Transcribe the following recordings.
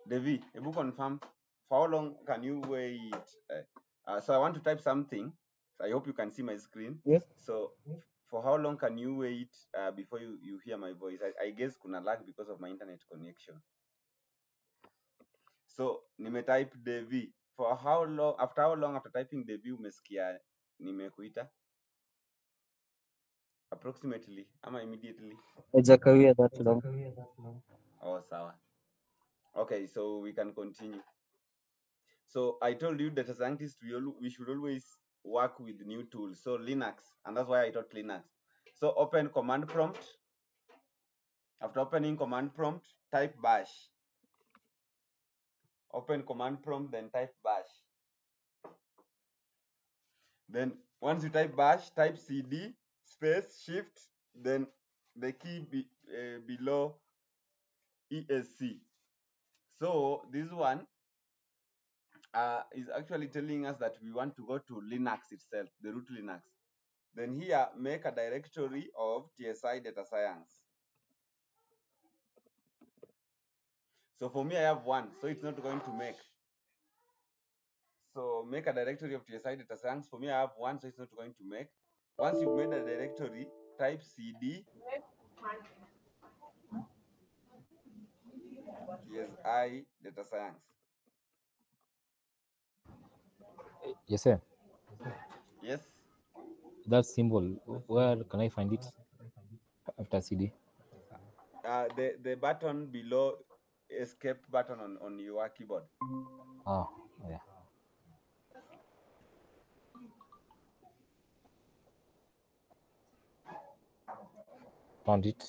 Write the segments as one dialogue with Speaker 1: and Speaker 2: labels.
Speaker 1: Devi, ebu confirm, for how long can you wait? So I want to type something. I hope you can see my screen.
Speaker 2: Yes.
Speaker 1: So for how long can you wait before you hear my voice? I guess kuna lag because of my internet connection. So nimetype Devi. For how long? After how long after typing Devi umesikia nimekuita? Approximately ama immediately?
Speaker 2: Hajakawia that long.
Speaker 1: Oh, sawa. Okay, so we can continue. So I told you data scientists, we should always work with new tools. So Linux, and that's why I taught Linux. So open command prompt. After opening command prompt, type bash. Open command prompt, then type bash. Then once you type bash, type cd space shift, then the key below esc. So this one is actually telling us that we want to go to Linux itself, the root Linux. Then here, make a directory of TSI data science. So for me, I have one, so it's not going to make. So make a directory of TSI data science. For me, I have one, so it's not going to make. Once you've made a directory, type cd TSI data science.
Speaker 3: Yes, sir.
Speaker 1: Yes.
Speaker 3: That symbol, where can I find it after CD?
Speaker 1: The button below, escape button on your keyboard.
Speaker 3: Oh, yeah. Found it.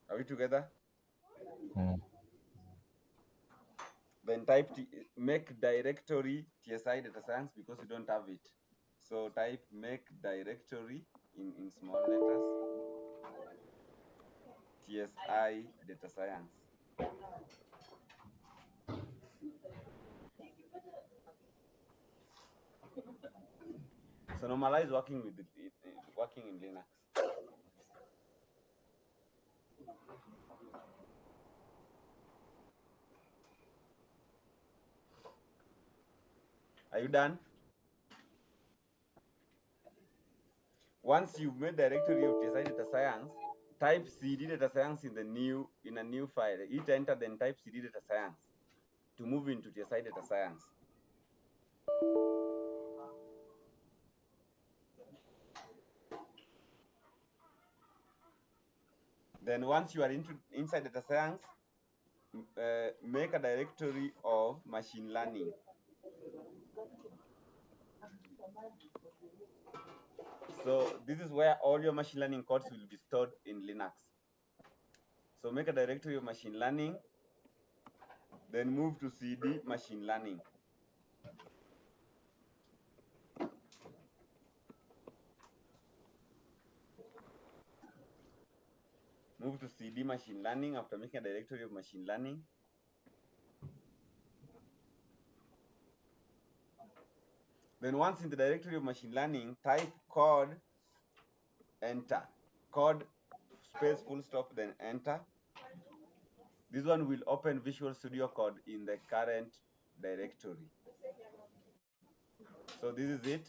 Speaker 1: Are we together?
Speaker 3: Mm.
Speaker 1: Then type make directory TSI data science because you don't have it. So type make directory in small letters TSI data science. So normalize working with working in Linux. Are you done? Once you've made directory of TSI data science, type cd data science in a new file. Hit enter, then type cd data science to move into TSI data science. Then once you are inside data science, make a directory of machine learning. So this is where all your machine learning codes will be stored in Linux. So make a directory of machine learning, then move to cd machine learning. Move to cd machine learning after making a directory of machine learning. Then once in the directory of machine learning, type code, enter. Code space full stop, then enter. This one will open Visual Studio Code in the current directory. So this is it.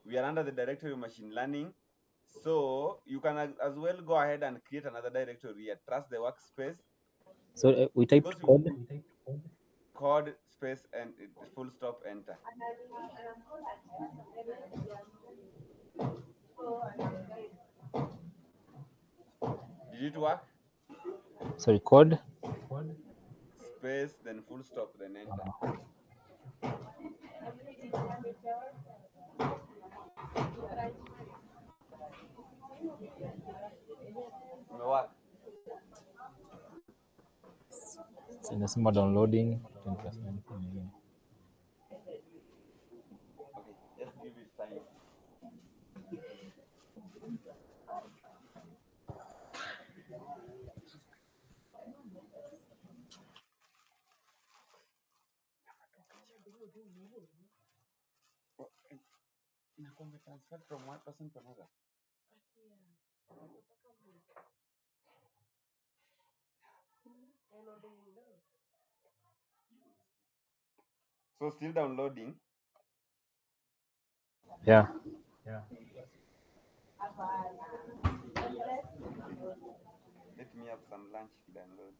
Speaker 1: We are under the directory of machine learning. So you can as well go ahead and create another directory here. Trust the workspace.
Speaker 3: So we typed code.
Speaker 1: Code space and full stop, enter. Did it work?
Speaker 3: Sorry, code.
Speaker 1: Space, then full stop, then enter. Work.
Speaker 3: So inasema downloading 10%.
Speaker 1: Okay, just give it time. Inakuwa transfer from one person to another. So still downloading.
Speaker 3: Yeah.
Speaker 1: Let me have some lunch to download.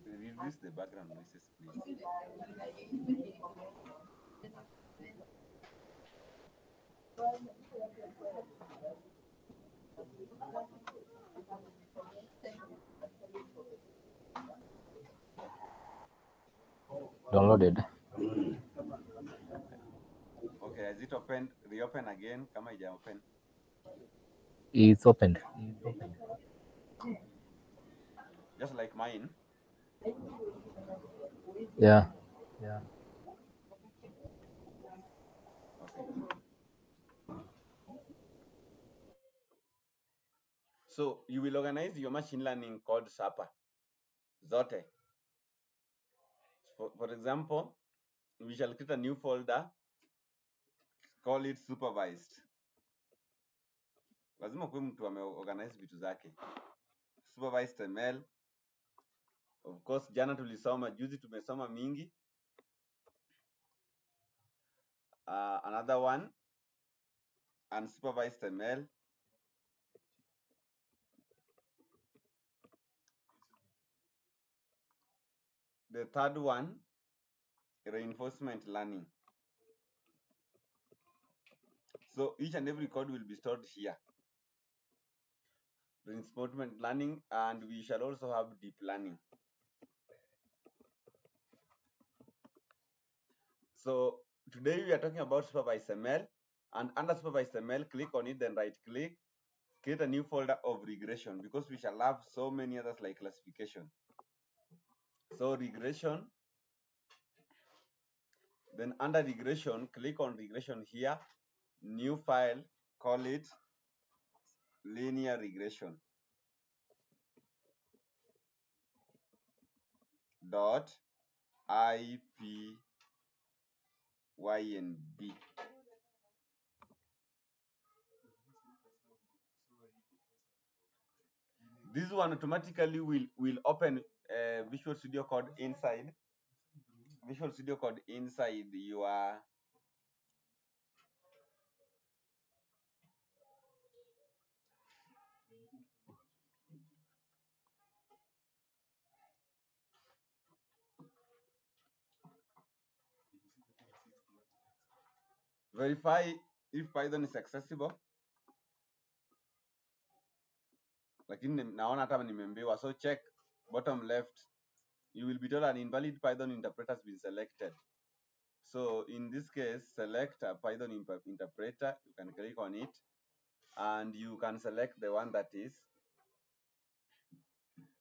Speaker 1: Reduce the background noises, please.
Speaker 3: Downloaded.
Speaker 1: Okay, has it opened? Reopen again. Kama ija open.
Speaker 3: It's opened.
Speaker 1: Just like mine.
Speaker 3: Yeah.
Speaker 1: Okay. So you will organize your machine learning code SAPA. Zote. For example, we shall create a new folder, call it supervised. Lazima kuwe mtu ameorganize vitu zake. Supervised ML. Of course, jana tulisoma, juzi tumesoma mingi. Another one, unsupervised ML. The third one, reinforcement learning. So each and every code will be stored here. Reinforcement learning, and we shall also have deep learning. So today we are talking about supervised ML, and under supervised ML, click on it, then right click, create a new folder of regression, because we shall have so many others like classification. So regression, then under regression, click on regression here, new file, call it linear regression dot ipynb. This one automatically will open Visual Studio Code inside your verify if Python is accessible. Lakini naona hata nimeambiwa, so check bottom left, you will be told an invalid Python interpreter has been selected. So in this case, select a Python interpreter. You can click on it, and you can select the one that is.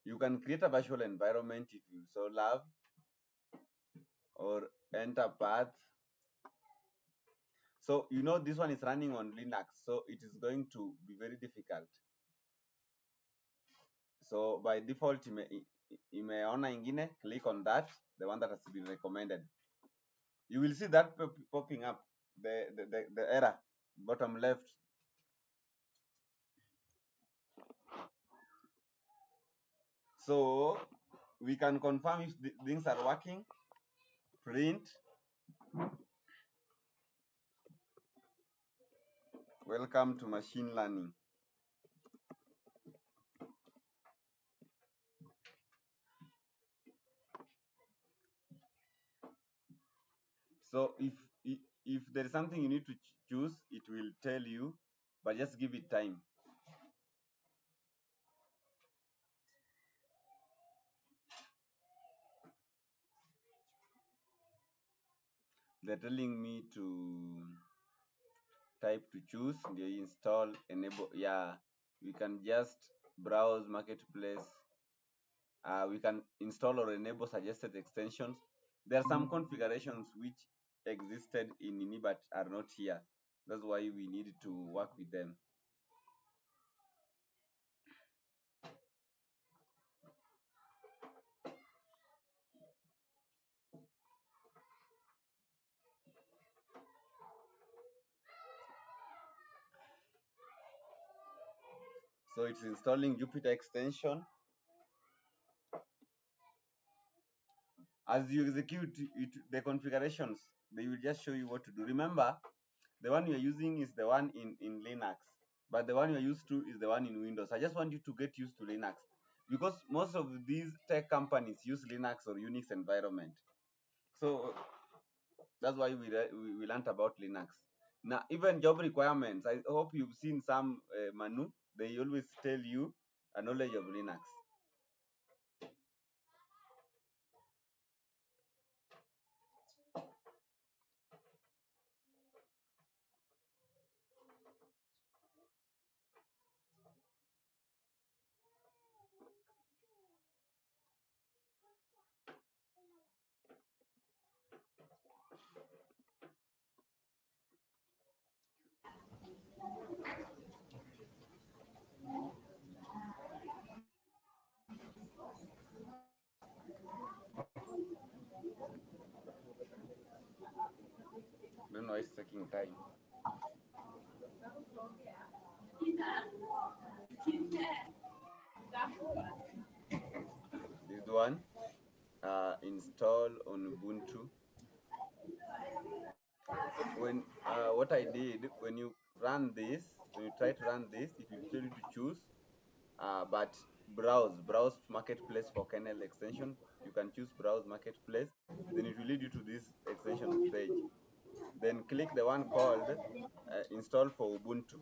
Speaker 1: You can create a virtual environment if you so love, or enter path. So you know this one is running on Linux, so it is going to be very difficult. So by default, imeona ingine, click on that, the one that has been recommended. You will see that popping up, the error, bottom left. So we can confirm if the things are working. Print. Welcome to machine learning. So if there is something you need to choose, it will tell you, but just give it time. They're telling me to type to choose, they install, enable. Yeah, we can just browse marketplace. We can install or enable suggested extensions. There are some configurations which existed in ini but are not here. That's why we need to work with them. So it's installing Jupyter extension. As you execute it, the configurations, they will just show you what to do. Remember, the one you're using is the one in Linux, but the one you're used to is the one in Windows. I just want you to get used to Linux because most of these tech companies use Linux or Unix environment. So that's why we learned about Linux. Now, even job requirements, I hope you've seen some Manu, they always tell you a knowledge of Linux. Don't know, it's taking time. This one, install on Ubuntu. When what I did, when you run this, when you try to run this, it will tell you to choose, but browse marketplace for kernel extension. You can choose browse marketplace, then it will lead you to this extension page. Then click the one called install for Ubuntu.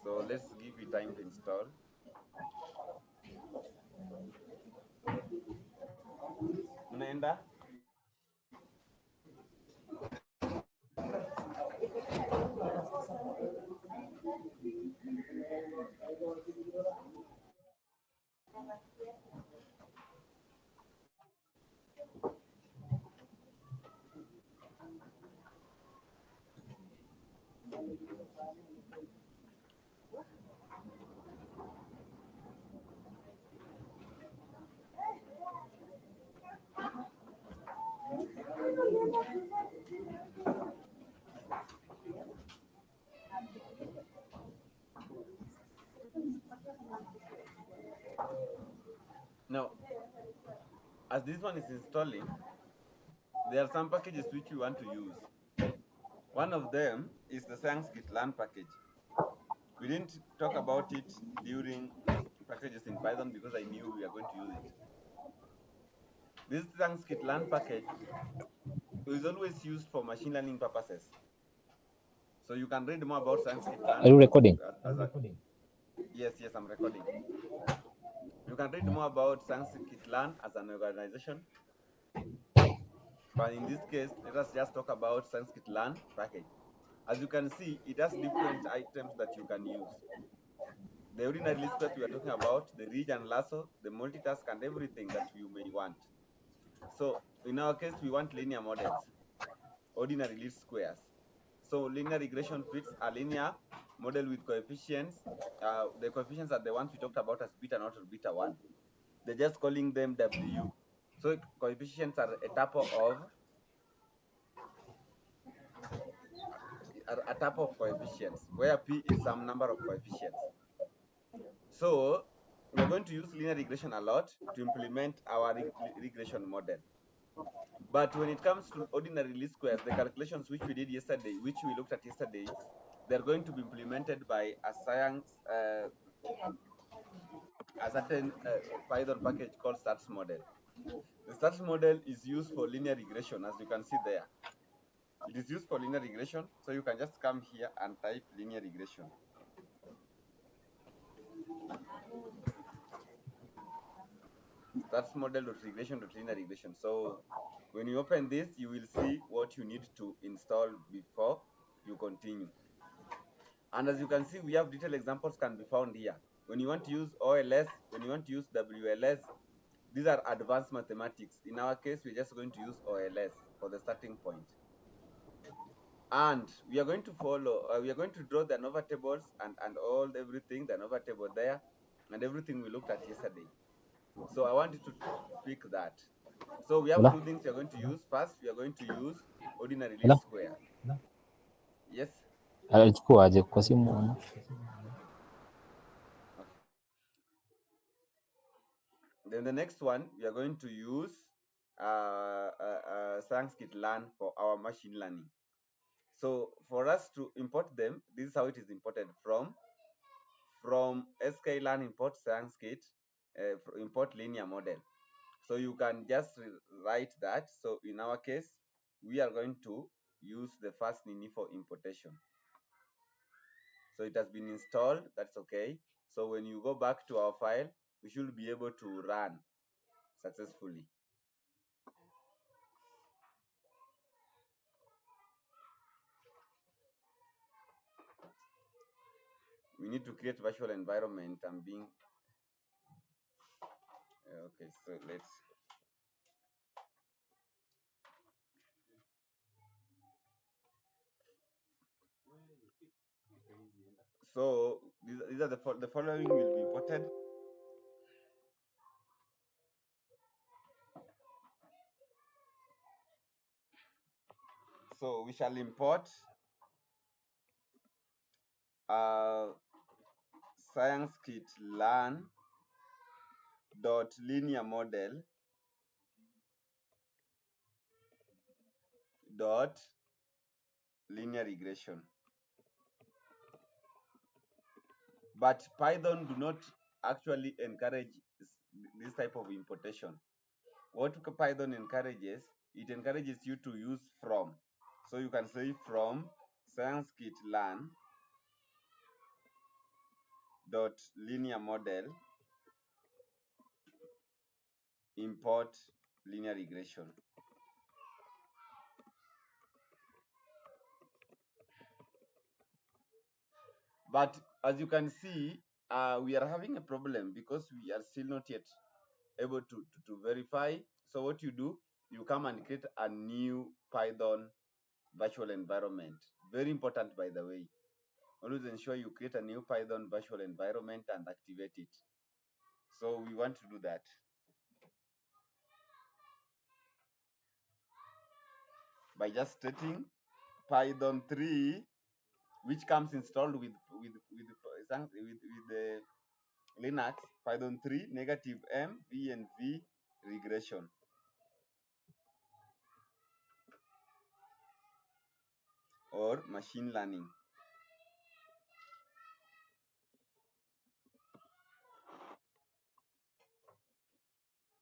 Speaker 1: So let's give it time to install. Unaenda? Now, as this one is installing, there are some packages which you want to use. One of them is the scikit-learn package. We didn't talk about it during packages in Python because I knew we are going to use it. This scikit-learn package is always used for machine learning purposes. So you can read more about
Speaker 3: Are
Speaker 1: scikit-learn
Speaker 3: you recording?
Speaker 1: yes, I'm recording. You can read more about scikit-learn as an organization. But in this case, let us just talk about scikit-learn package. As you can see, it has different items that you can use. The ordinary list squares we are talking about, the ridge and lasso, the multitask, and everything that you may want. So in our case, we want linear models, ordinary least squares. So linear regression fits a linear model with coefficients. The coefficients are the ones we talked about as beta naught or beta 1. They're just calling them W. So coefficients are a type of coefficients, where P is some number of coefficients. So we are going to use linear regression a lot to implement our regression model. But when it comes to ordinary least squares, the calculations which we did yesterday, which we looked at yesterday, they're going to be implemented by a certain Python package called stats model. The stats model is used for linear regression, as you can see there. It is used for linear regression, so you can just come here and type linear regression. Stats model.regression.linear regression. So when you open this, you will see what you need to install before you continue. And as you can see, we have detailed examples can be found here. When you want to use OLS, when you want to use WLS, these are advanced mathematics. In our case, we're just going to use OLS for the starting point. And we are going to follow, we are going to draw the ANOVA tables and all everything, the ANOVA table there, and everything we looked at yesterday. So I want you to pick that. So we have
Speaker 3: Hola,
Speaker 1: two things you're going to use. First, we are going to use ordinary
Speaker 3: hola.
Speaker 1: least square. Yes.
Speaker 3: Alichukua aje kwa simu?
Speaker 1: Then the next one, we are going to use Sanskrit learn for our machine learning. So for us to import them, this is how it is imported from sklearn import Sanskrit, import linear model. So you can just write that. So in our case, we are going to use the first Nini for importation. So it has been installed, that's okay. So when you go back to our file, we should be able to run successfully. We need to create virtual environment. I'm being okay. So let's. So these are the following will be imported. So we shall import Sanskrit learn dot linear model dot linear regression. But Python do not actually encourage this type of importation. What Python encourages, it encourages you to use from. So you can say from Sanskrit learn dot linear model import linear regression. But as you can see, we are having a problem because we are still not yet able to verify. So what you do, you come and create a new Python virtual environment. Very important, by the way. Always ensure you create a new Python virtual environment and activate it. So we want to do that. By just stating Python 3, which comes installed with the Linux, Python 3 negative M V and V regression. Or machine learning.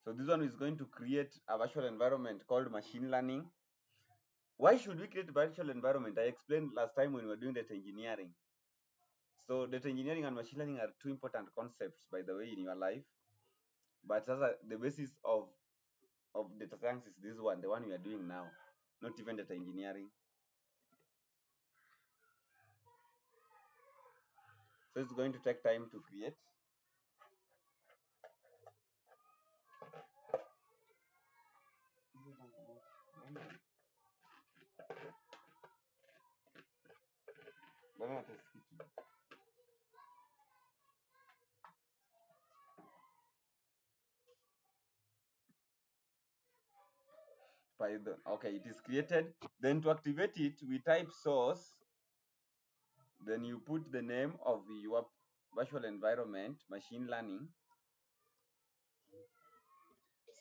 Speaker 1: So this one is going to create a virtual environment called machine learning. Why should we create a virtual environment? I explained last time when we were doing data engineering. So data engineering and machine learning are two important concepts, by the way, in your life. But the basis of data science is this one, the one we are doing now, not even data engineering. So it's going to take time to create. Python. Okay, it is created. Then to activate it, we type source. Then you put the name of your virtual environment, machine learning,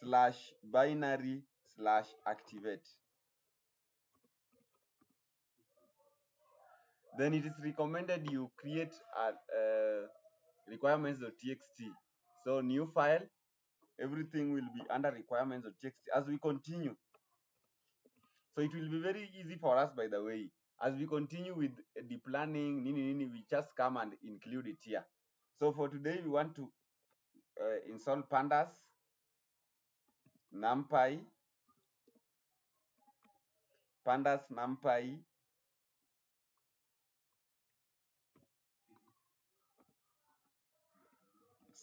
Speaker 1: /binary/activate. Then it is recommended you create a requirements.txt. So new file, everything will be under requirements.txt as we continue. So it will be very easy for us, by the way. As we continue with deep learning, we just come and include it here. So for today, we want to install pandas, numpy,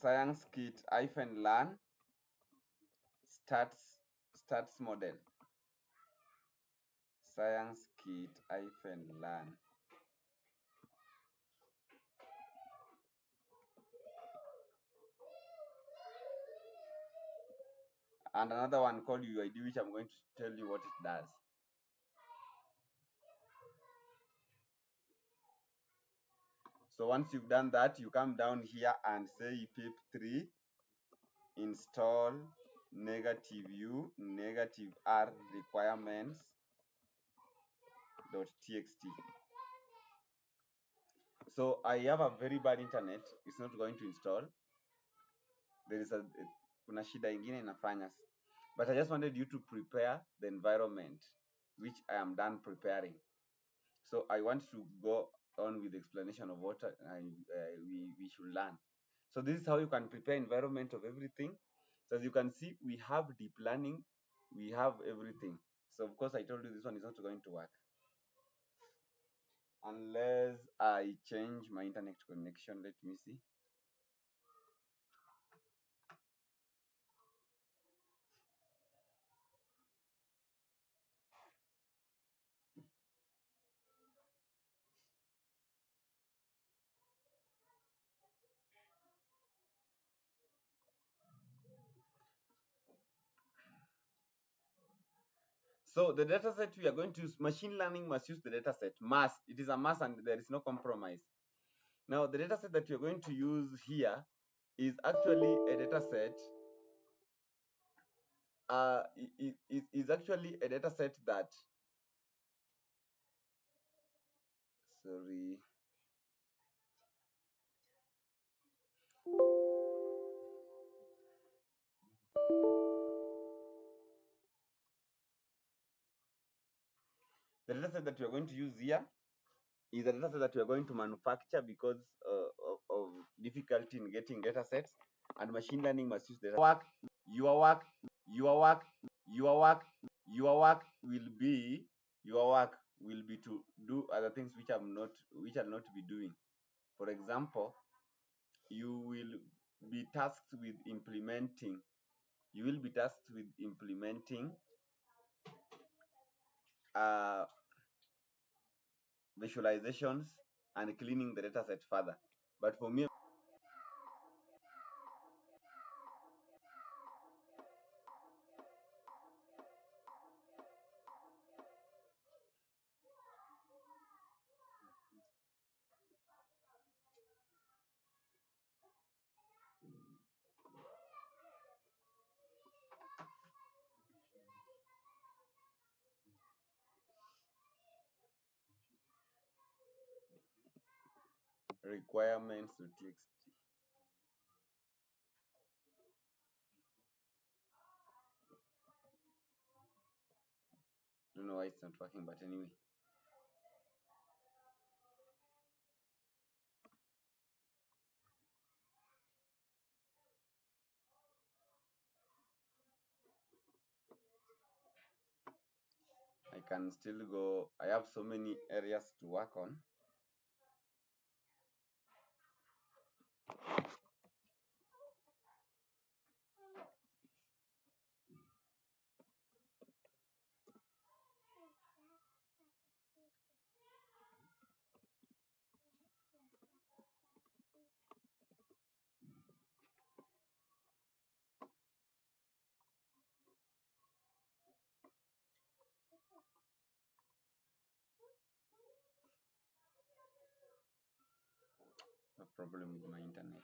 Speaker 1: Sciencekit-learn stats model. Sciencekit-learn. And another one called UID, which I'm going to tell you what it does. So once you've done that, you come down here and say pip3 install negative u negative r requirements.txt. So I have a very bad internet, it's not going to install. There is kuna shida ingine inafanya, but I just wanted you to prepare the environment, which I am done preparing. So I want to go on with the explanation of what we should learn. So this is how you can prepare environment of everything. So as you can see, we have deep learning, we have everything. So of course I told you this one is not going to work unless I change my internet connection. Let me see. So the data set we are going to use, machine learning must use the data set. Must. It is a must and there is no compromise. Now the data set that you're going to use here is actually a data set. Is actually a data set that, sorry, the data set that you're going to use here is a data set that you're going to manufacture because of difficulty in getting data sets, and machine learning must use data. Your work, your work, your work, your work will be to do other things which I'll not be doing. For example, you will be tasked with implementing visualizations and cleaning the data set further. But for me, requirements to text. I don't know why it's not working, but anyway. I can still go. I have so many areas to work on. A problem with my internet.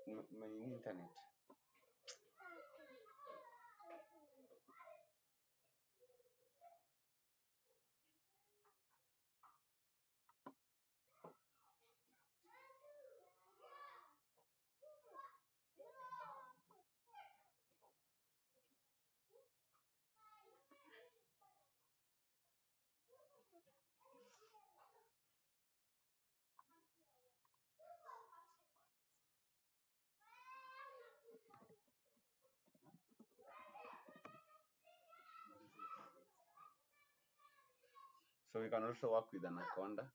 Speaker 1: My internet. So we can also work with Anaconda.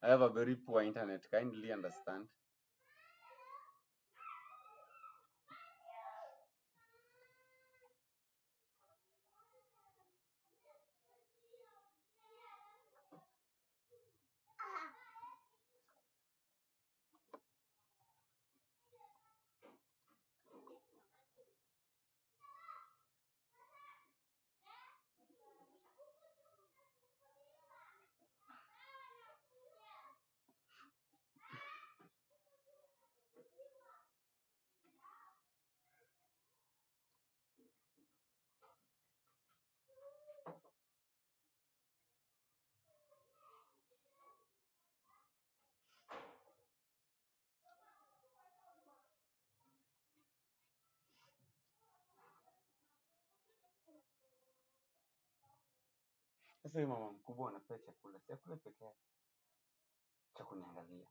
Speaker 1: I have a very poor internet. Kindly understand. Sasa huyu mama mkubwa anapea chakula, si akule peke yake cha kuniangalia.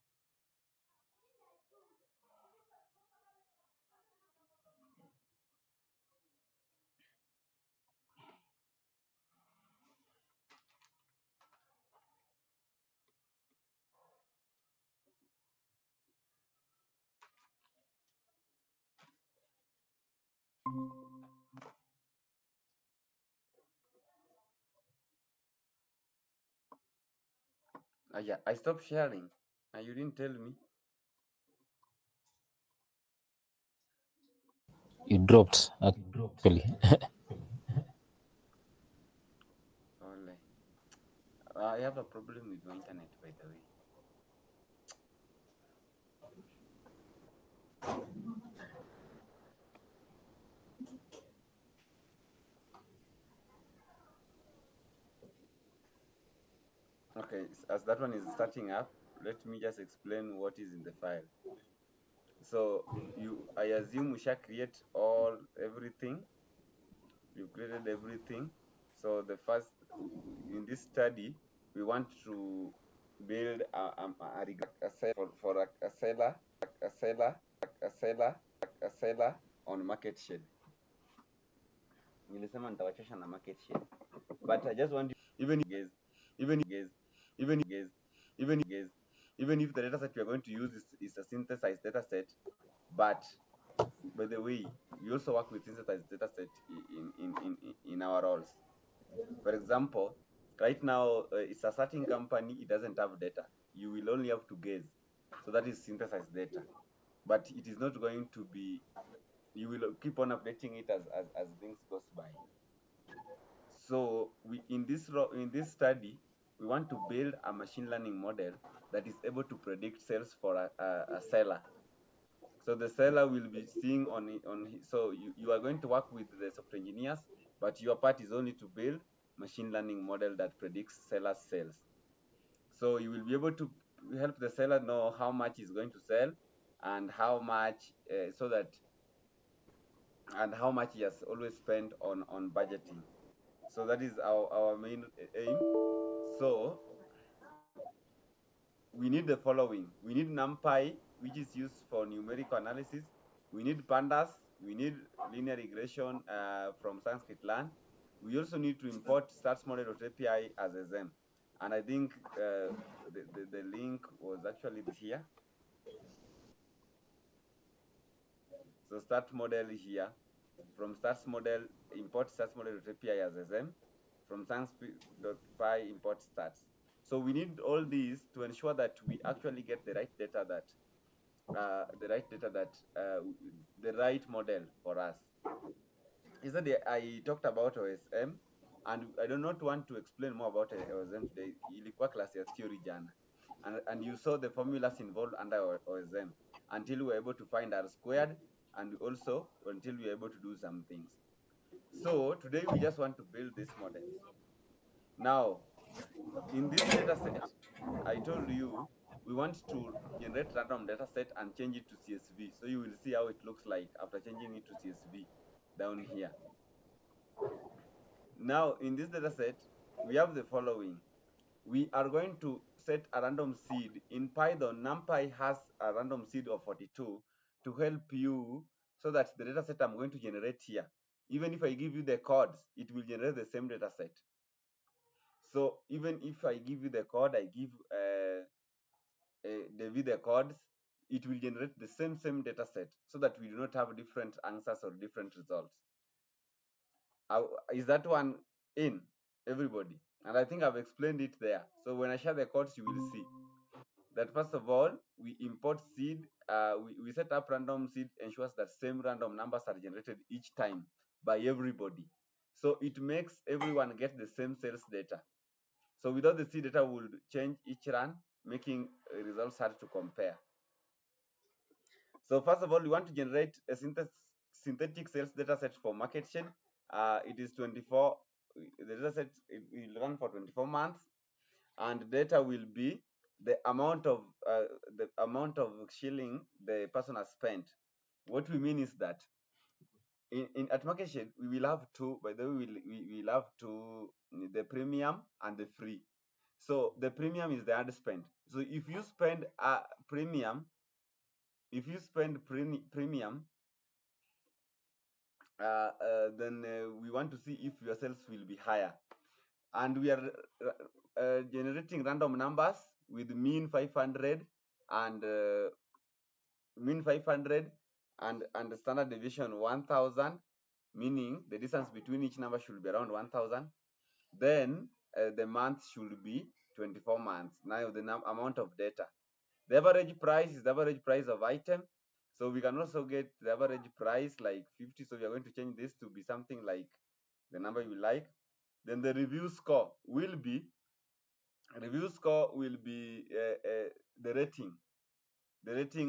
Speaker 1: Yeah, I stopped sharing and you didn't tell me.
Speaker 3: It dropped actually.
Speaker 1: Ole. I have a problem with my internet, by the way. Okay, as that one is starting up, let me just explain what is in the file. So I assume we shall create everything. You've created everything. So the first, in this study, we want to build a for a seller, a seller, a seller, a seller on market shed. Nilisema nitawachosha na market shed, but I just want you, even if the data set we are going to use is a synthesized data set, but by the way, we also work with synthesized data set in our roles. For example, right now it's a certain company, it doesn't have data. You will only have to guess. So that is synthesized data. But it is not going to be, you will keep on updating it as things goes by. So in this study, we want to build a machine learning model that is able to predict sales for a seller. So the seller will be seeing so you are going to work with the software engineers, but your part is only to build machine learning model that predicts seller sales. So you will be able to help the seller know how much he's going to sell and how much and how much he has always spent on budgeting. So that is our main aim. So we need the following. We need NumPy, which is used for numerical analysis. We need pandas. We need linear regression from scikit-learn. We also need to import statsmodel.api as a XAMPP. And I think the link was actually here. So start model here. From stats model, import stats model.api as a XAMPP. From scikit-learn import stats. So we need all these to ensure that we actually get the right data that the right model for us. Yesterday I talked about OSM, and I do not want to explain more about OSM today. Ilikuwa class ya theory jana, and you saw the formulas involved under OSM until we were able to find R squared, and also until we were able to do some things. So today we just want to build this model. Now, in this data set, I told you we want to generate random data set and change it to CSV. So you will see how it looks like after changing it to CSV down here. Now, in this data set, we have the following. We are going to set a random seed. In Python, NumPy has a random seed of 42 to help you so that the data set I'm going to generate here, even if I give you the codes, it will generate the same data set. So even if I give you the code, I give they view the codes, it will generate the same data set so that we do not have different answers or different results. Is that one in everybody? And I think I've explained it there. So when I share the codes, you will see that first of all, we import seed. We set up random seed, ensures that same random numbers are generated each time by everybody. So it makes everyone get the same sales data. So without the seed data will change each run, making results hard to compare. So first of all, we want to generate a synthetic sales data set for market share. It is 24. The data set it will run for 24 months, and data will be the amount of shilling the person has spent. What we mean is that in at market share we will have two. By the way, we will have two: the premium and the free. So the premium is the ad spend. So if you spend a premium, if you spend premium, then we want to see if your sales will be higher. And we are generating random numbers with mean 500 and mean 500 and standard deviation 1000, meaning the distance between each number should be around 1000. Then the month should be 24 months. Now the amount of data. The average price is the average price of item. So we can also get the average price like 50. So we are going to change this to be something like the number you like. Then the review score will be the rating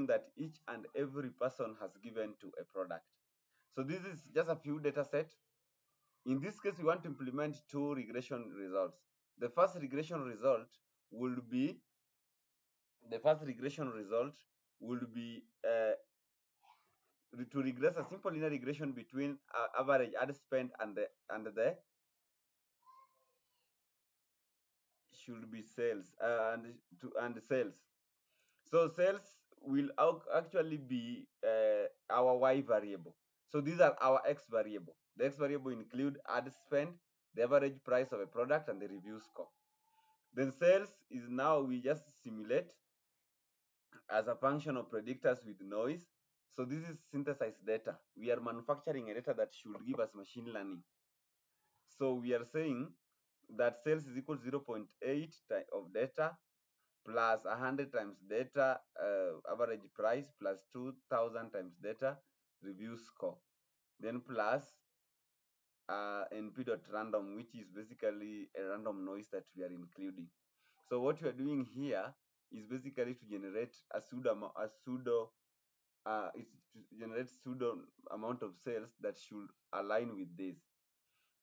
Speaker 1: that each and every person has given to a product. So this is just a few data set. In this case, we want to implement two regression results. The first regression result will be to regress a simple linear regression between average ad spend and the should be sales and sales. So sales will actually be our y variable. So these are our x variable. The x variable include ad spend, the average price of a product, and the review score. Then sales is now we just simulate as a function of predictors with noise. So this is synthesized data. We are manufacturing a data that should give us machine learning. So we are saying that sales is equal to 0.8 of data plus 100 times data average price plus 2000 times data review score, then plus np.random, which is basically a random noise that we are including. So what we are doing here is basically to generate a pseudo amount of cells that should align with this.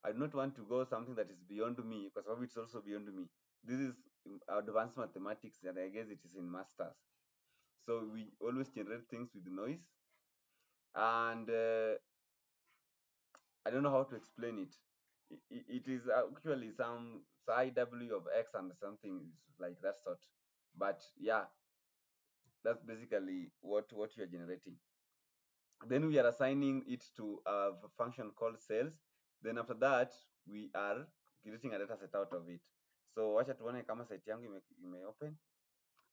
Speaker 1: I do not want to go something that is beyond me, because probably it's also beyond me. This is advanced mathematics, and I guess it is in masters. So we always generate things with noise, and I don't know how to explain it. It is actually some psi w of x and something like that sort. But yeah, that's basically what you are generating. Then we are assigning it to a function called sales. Then after that, we are creating a data set out of it. So wacha tuone kama site yangu ime open.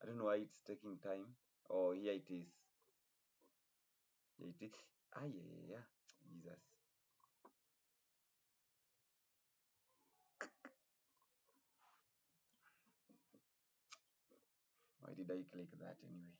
Speaker 1: I don't know why it's taking time. Oh, here it is. Here it is. Ah, yeah. Jesus. Why did I click that anyway?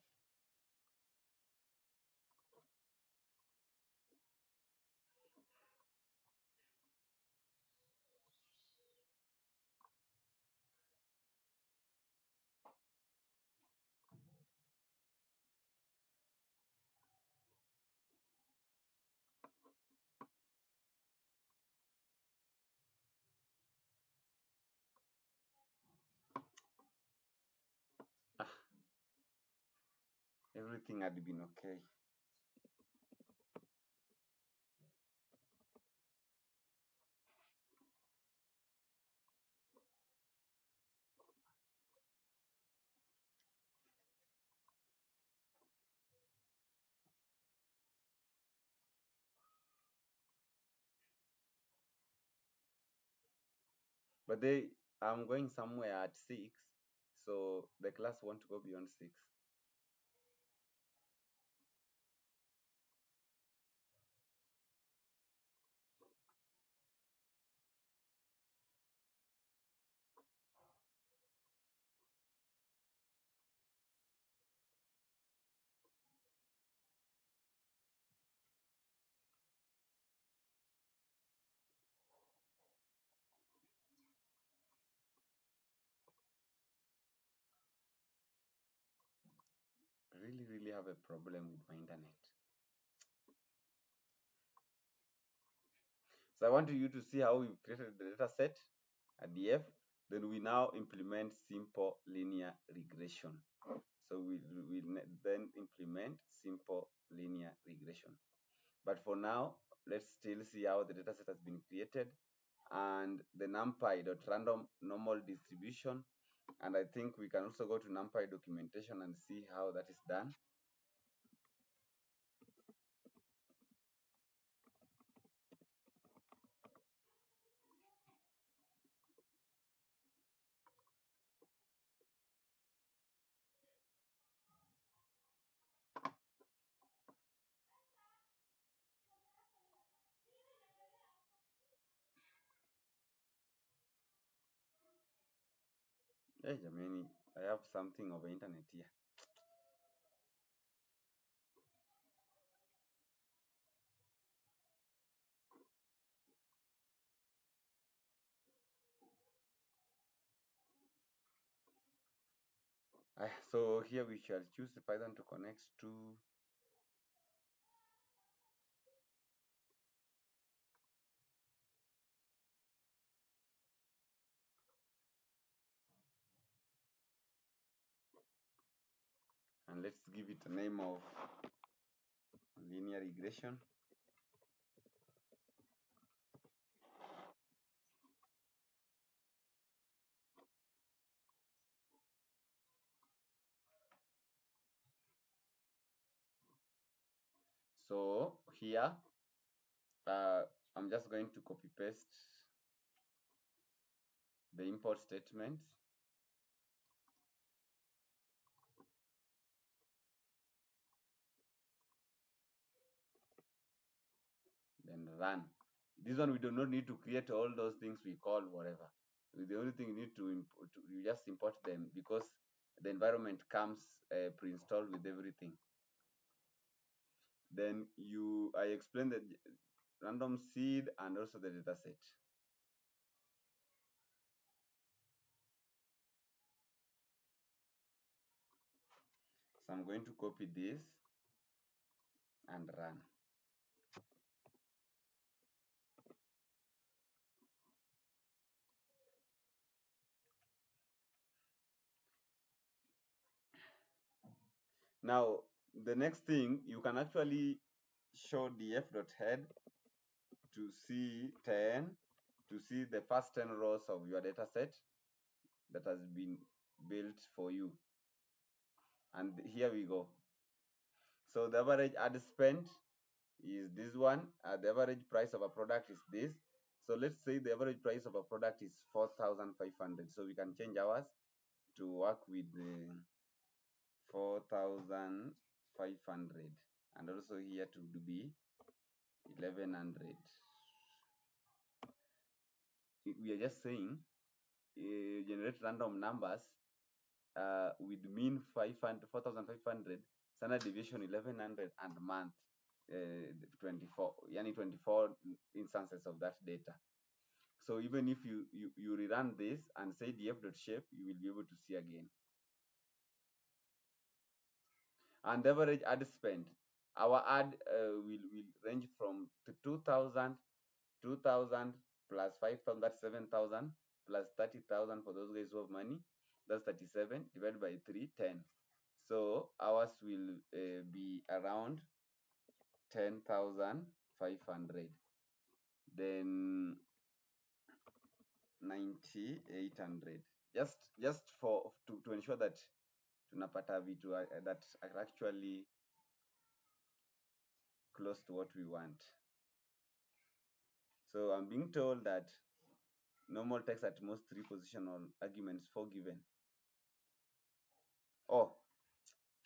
Speaker 1: Ah, everything had been okay. But I'm going somewhere at 6. so the class won't go beyond 6. Really have a problem with my internet. So I want you to see how we've created the data set at DF. Then we now implement simple linear regression. So we'll then implement simple linear regression. But for now, let's still see how the data set has been created and the numpy.random normal distribution. And I think we can also go to numpy documentation and see how that is done. Hey, Gemini, I have something of internet here. So here we shall choose the Python to connect to. And let's give it a name of linear regression. So here, I'm just going to copy paste the import statement. Then run. This one we do not need to create all those things we call whatever. The only thing you need to import, you just import them because the environment comes pre-installed with everything. Then I explain the random seed and also the data set. So I'm going to copy this and run. Now, the next thing, you can actually show df.head to see 10, to see the first 10 rows of your data set that has been built for you. And here we go. So the average ad spend is this one. The average price of a product is this. So let's say the average price of a product is 4,500. So we can change ours to work with the 4,500, and also here to be 1,100. We are just saying generate random numbers with mean 4,500, standard deviation 1,100, and month 24, yani 24 instances of that data. So even if you rerun this and say df.shape, you will be able to see again. And the average ad spend, our ad will range from 2,000 plus 5,000, that's 7,000, plus 30,000 for those guys who have money, that's 37, divided by 3, 10. So ours will be around 10,500. Then 9,800. Just to ensure that tunapata vitu that are actually close to what we want. So I'm being told that normal takes at most 3 positional arguments, 4 given. Oh,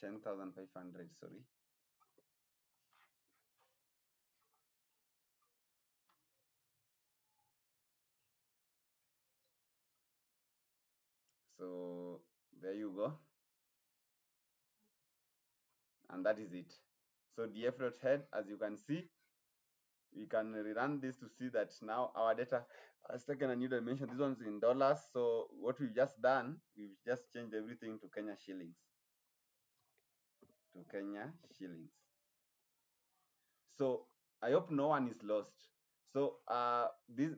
Speaker 1: 10,500, sorry. So there you go. And that is it. So df.head, as you can see, we can rerun this to see that now our data has taken a new dimension. This one's in dollars. So what we've just done, we've just changed everything to Kenya shillings. To Kenya shillings. So I hope no one is lost. So this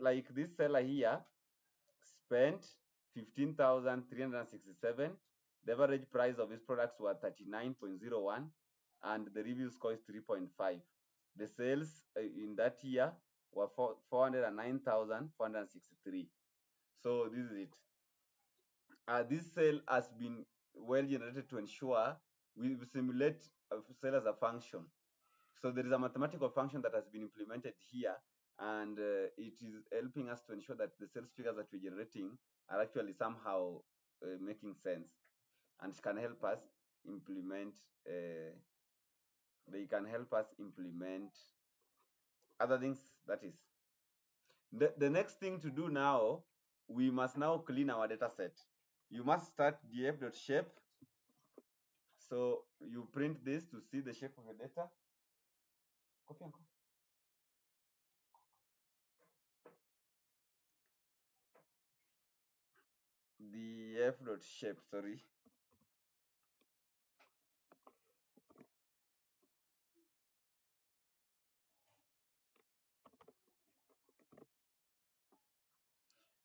Speaker 1: seller here spent 15,367. The average price of his products were 39.01 and the review score is 3.5. The sales in that year were 409,463. So this is it. This sale has been well generated to ensure we simulate sale as a function. So there is a mathematical function that has been implemented here, and it is helping us to ensure that the sales figures that we're generating are actually somehow making sense, and can help us implement. They can help us implement other things. That is the next thing to do now. We must now clean our data set. You must start df.shape. So you print this to see the shape of your data. Copy and df.shape, sorry.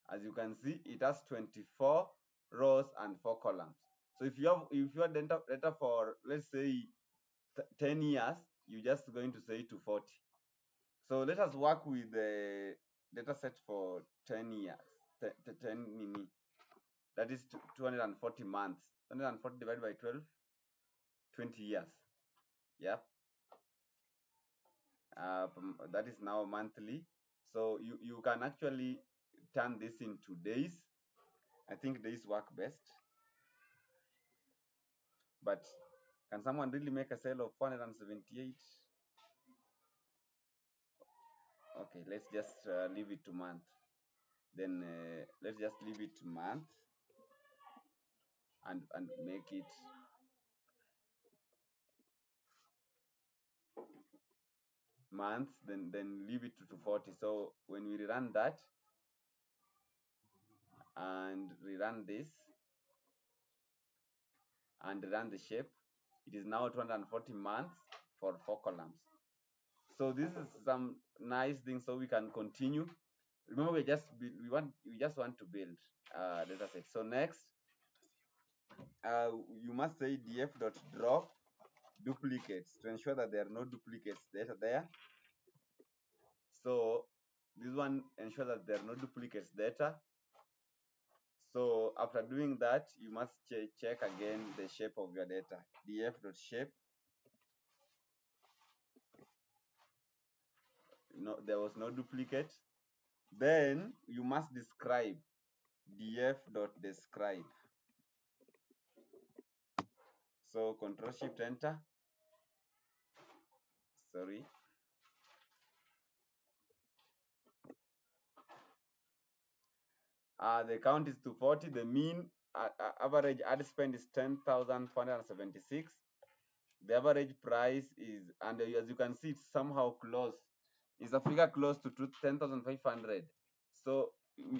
Speaker 1: As you can see, it has 24 rows and 4 columns. So if you have data for, let's say, 10 years, you're just going to say to 40. So let us work with the data set for 10 years. 10 mini. That is 240 months. 240 divided by 12, 20 years. Yep. That is now monthly. So you can actually turn this into days. I think days work best. But can someone really make a sale of 478? Okay, let's just leave it to month. Then let's just leave it to month and make it months. Then leave it to 40. So when we rerun that and rerun this and run the shape, it is now 240 months for 4 columns. So this is some nice things. So we can continue. Remember, we just want to build data set. So next, you must say df.drop duplicates to ensure that there are no duplicates data there. So this one ensure that there are no duplicates data. So after doing that, you must check again the shape of your data. df.shape. No, there was no duplicate. Then you must describe df.describe. So Control Shift Enter. Sorry. The count is 240. The mean average ad spend is 10,476. The average price is, and as you can see, it's somehow close. It's a figure close to 10,500. So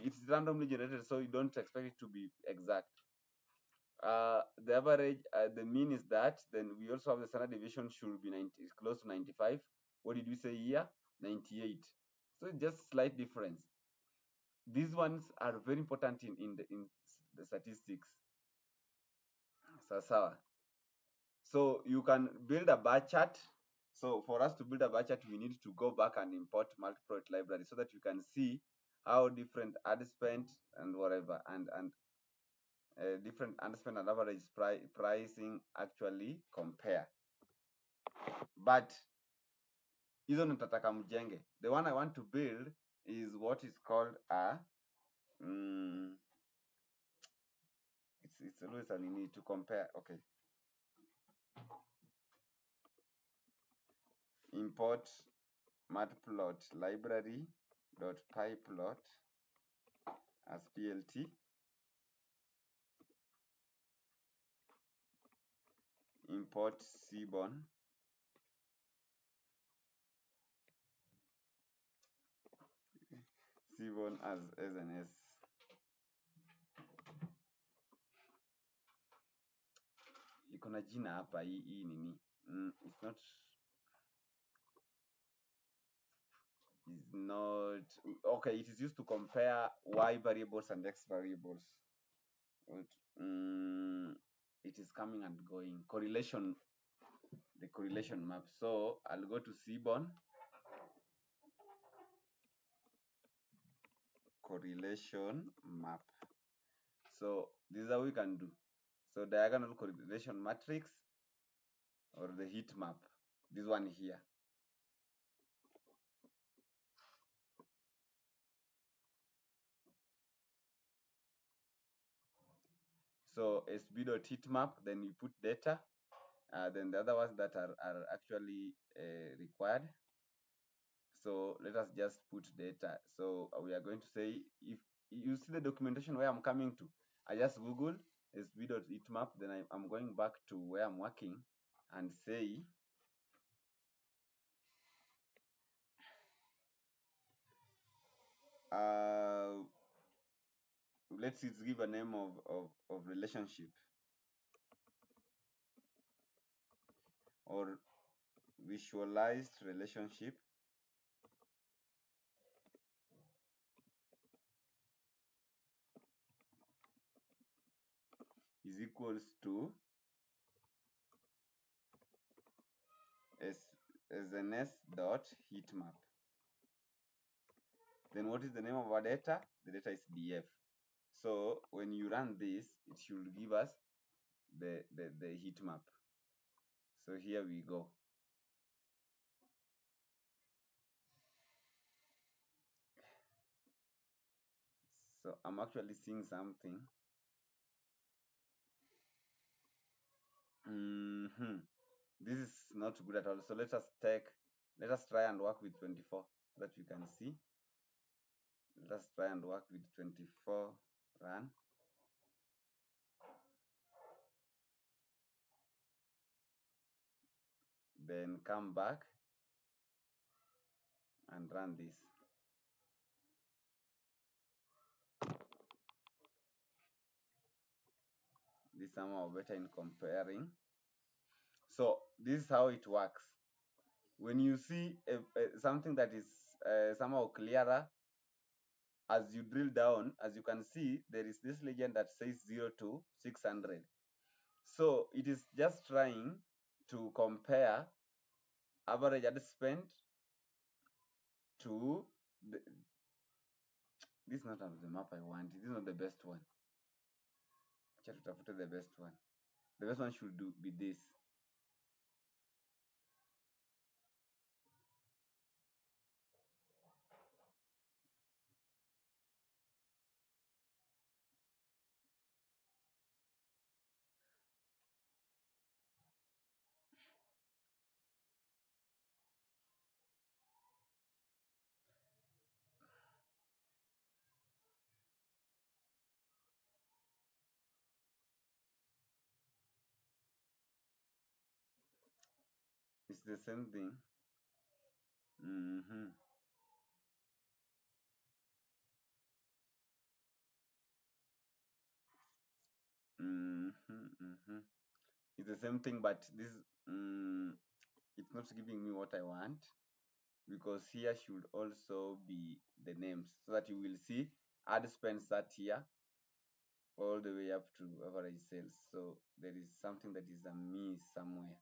Speaker 1: it's randomly generated, so you don't expect it to be exact. The average, the mean is that. Then we also have the standard deviation should be 90, is close to 95. What did we say here? 98. So it's just slight difference. These ones are very important in the statistics. So you can build a bar chart. So for us to build a bar chart, we need to go back and import multi-product library so that you can see how different ad spend and whatever and different ad spend and average pricing actually compare. But hizo nitataka mjenge. The one I want to build is what is called a it's always a need to compare. Okay, import matplot library dot pyplot as plt, import seaborn as SNS. Iko na jina hapa hii nini, it's not okay. It is used to compare y variables and x variables. It is coming and going. Correlation, the correlation map. So I'll go to seaborn correlation map. So this is how we can do. So diagonal correlation matrix or the heat map. This one here. So sb.heat map, then you put data. Then the other ones that are actually required. So let us just put data. So we are going to say, if you see the documentation where I'm coming to, I just Google sb.heatmap, then I'm going back to where I'm working and say, let's give a name of relationship or visualized relationship is equals to SNS.heatmap. Then what is the name of our data? The data is df. So when you run this, it should give us the heat map. So here we go. So I'm actually seeing something. This is not good at all. So let us try and work with 24 so that you can see. Let us try and work with 24 run. Then come back and run this. This is somehow better in comparing. So this is how it works. When you see something that is somehow clearer, as you drill down, as you can see, there is this legend that says 0 to 600. So it is just trying to compare average ad spend to this is not the map I want. This is not the best one. Just to put the best one. The best one should be this. It's the same thing. It's the same thing, but this it's not giving me what I want, because here should also be the names so that you will see ad spend start here all the way up to average sales. So there is something that is amiss somewhere.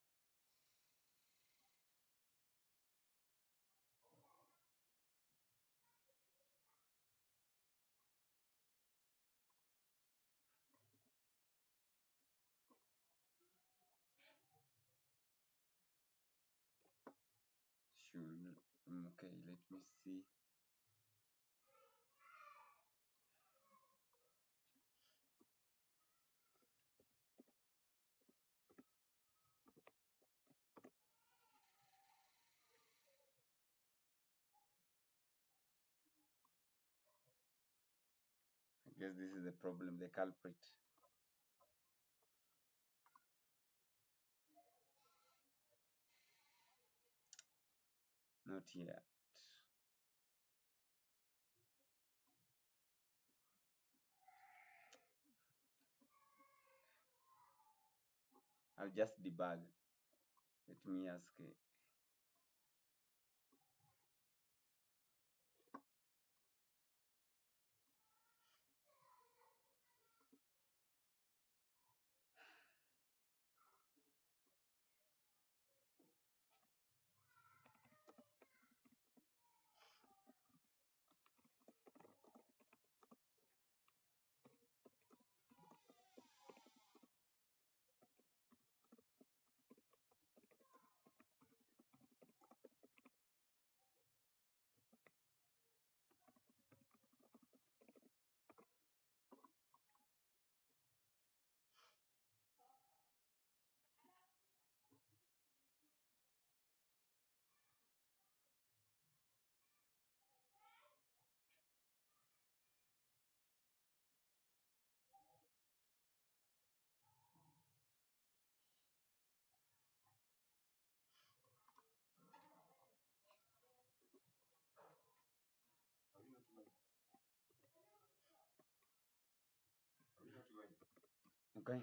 Speaker 1: Should okay, let me see. guess this is the problem, the culprit. Not yet. I'll just debug. Let me ask. I'm going.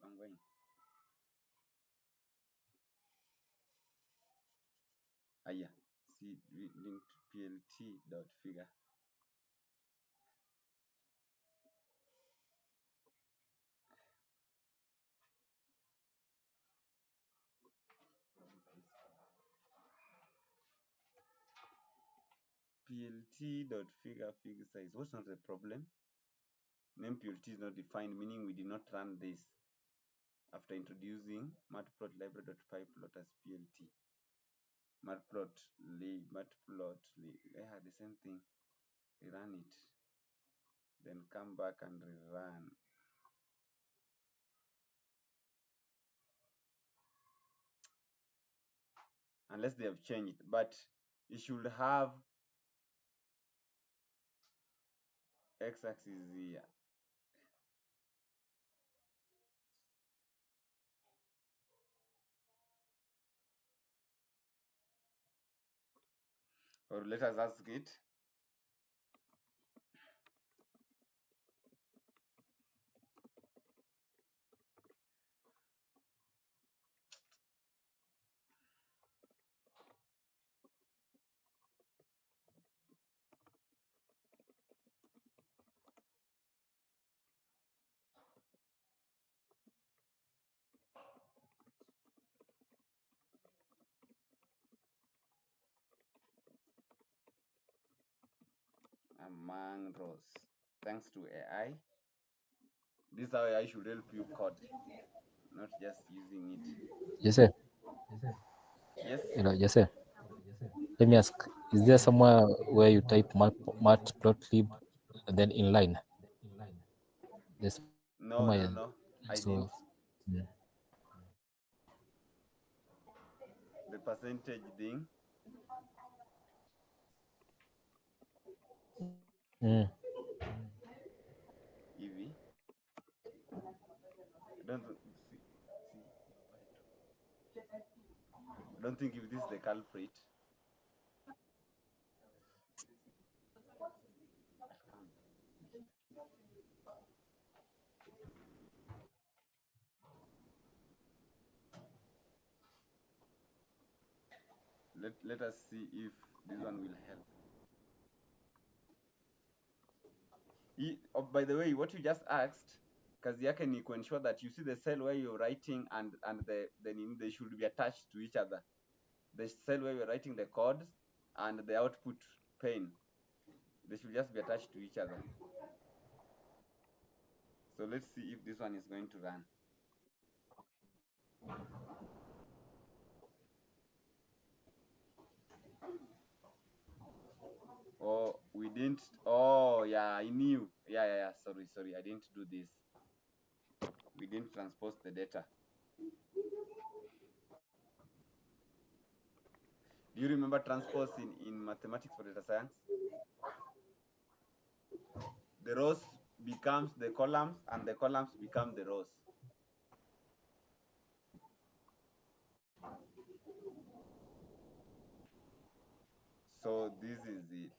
Speaker 1: I'm going. Yeah. See, we linked plt dot figure. Plt dot figure size. What's not the problem? Name plt is not defined, meaning we did not run this after introducing matplot library.pyplot as plt. Matplot, I had the same thing. Rerun it, then come back and rerun. Unless they have changed, but you should have x-axis here. Or let us ask it. Among rows. Thanks to AI. This is how AI should help you code, not just using it.
Speaker 3: Yes,
Speaker 1: Yes.
Speaker 3: Jesse, let me ask, is there somewhere where you type matplotlib and then inline? There's
Speaker 1: No,
Speaker 3: somewhere.
Speaker 1: no, no. I
Speaker 3: So,
Speaker 1: didn't. The percentage thing.
Speaker 3: mm,
Speaker 1: EV. I don't see. I don't think if this is the culprit. Let us see if this one will help. Oh, by the way, what you just asked, kazi yake ni ensure that you see the cell where you're writing and then they should be attached to each other. The cell where you're writing the codes and the output pane, they should just be attached to each other. So let's see if this one is going to run. Oh, we didn't. Oh, yeah, I knew. Yeah. Sorry. I didn't do this. We didn't transpose the data. Do you remember transpose in mathematics for data science? The rows becomes the columns and the columns become the rows. So this is it.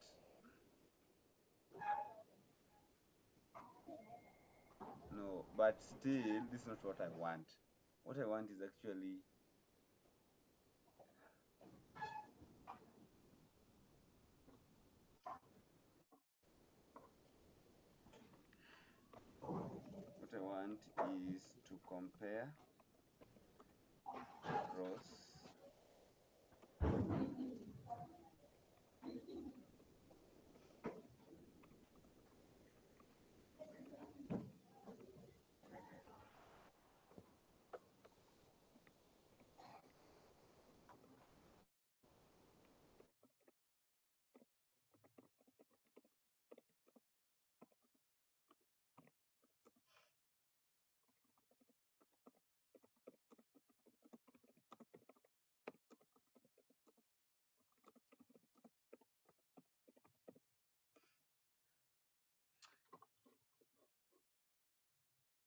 Speaker 1: No, but still, this is not what I want. What I want is actually what I want is to compare rows.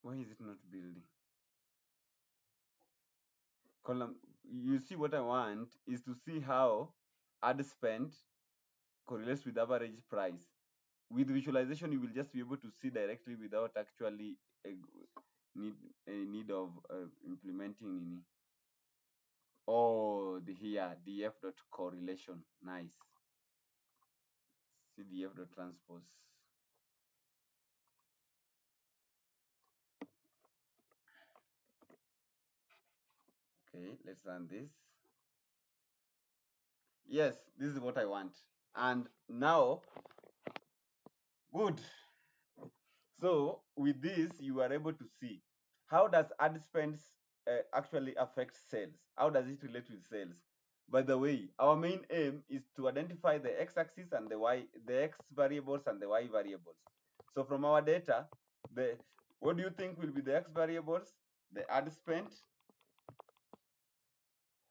Speaker 1: Why is it not building? Column. You see, what I want is to see how ad spend correlates with average price. With visualization, you will just be able to see directly without actually need of implementing any. Oh, here df dot correlation. Nice. See df dot transpose. Okay, let's run this. Yes, this is what I want. And now, good. So with this, you are able to see how does ad spends actually affect sales. How does it relate with sales? By the way, our main aim is to identify the x-axis and the x variables and the y variables. So from our data, what do you think will be the x variables? The ad spend,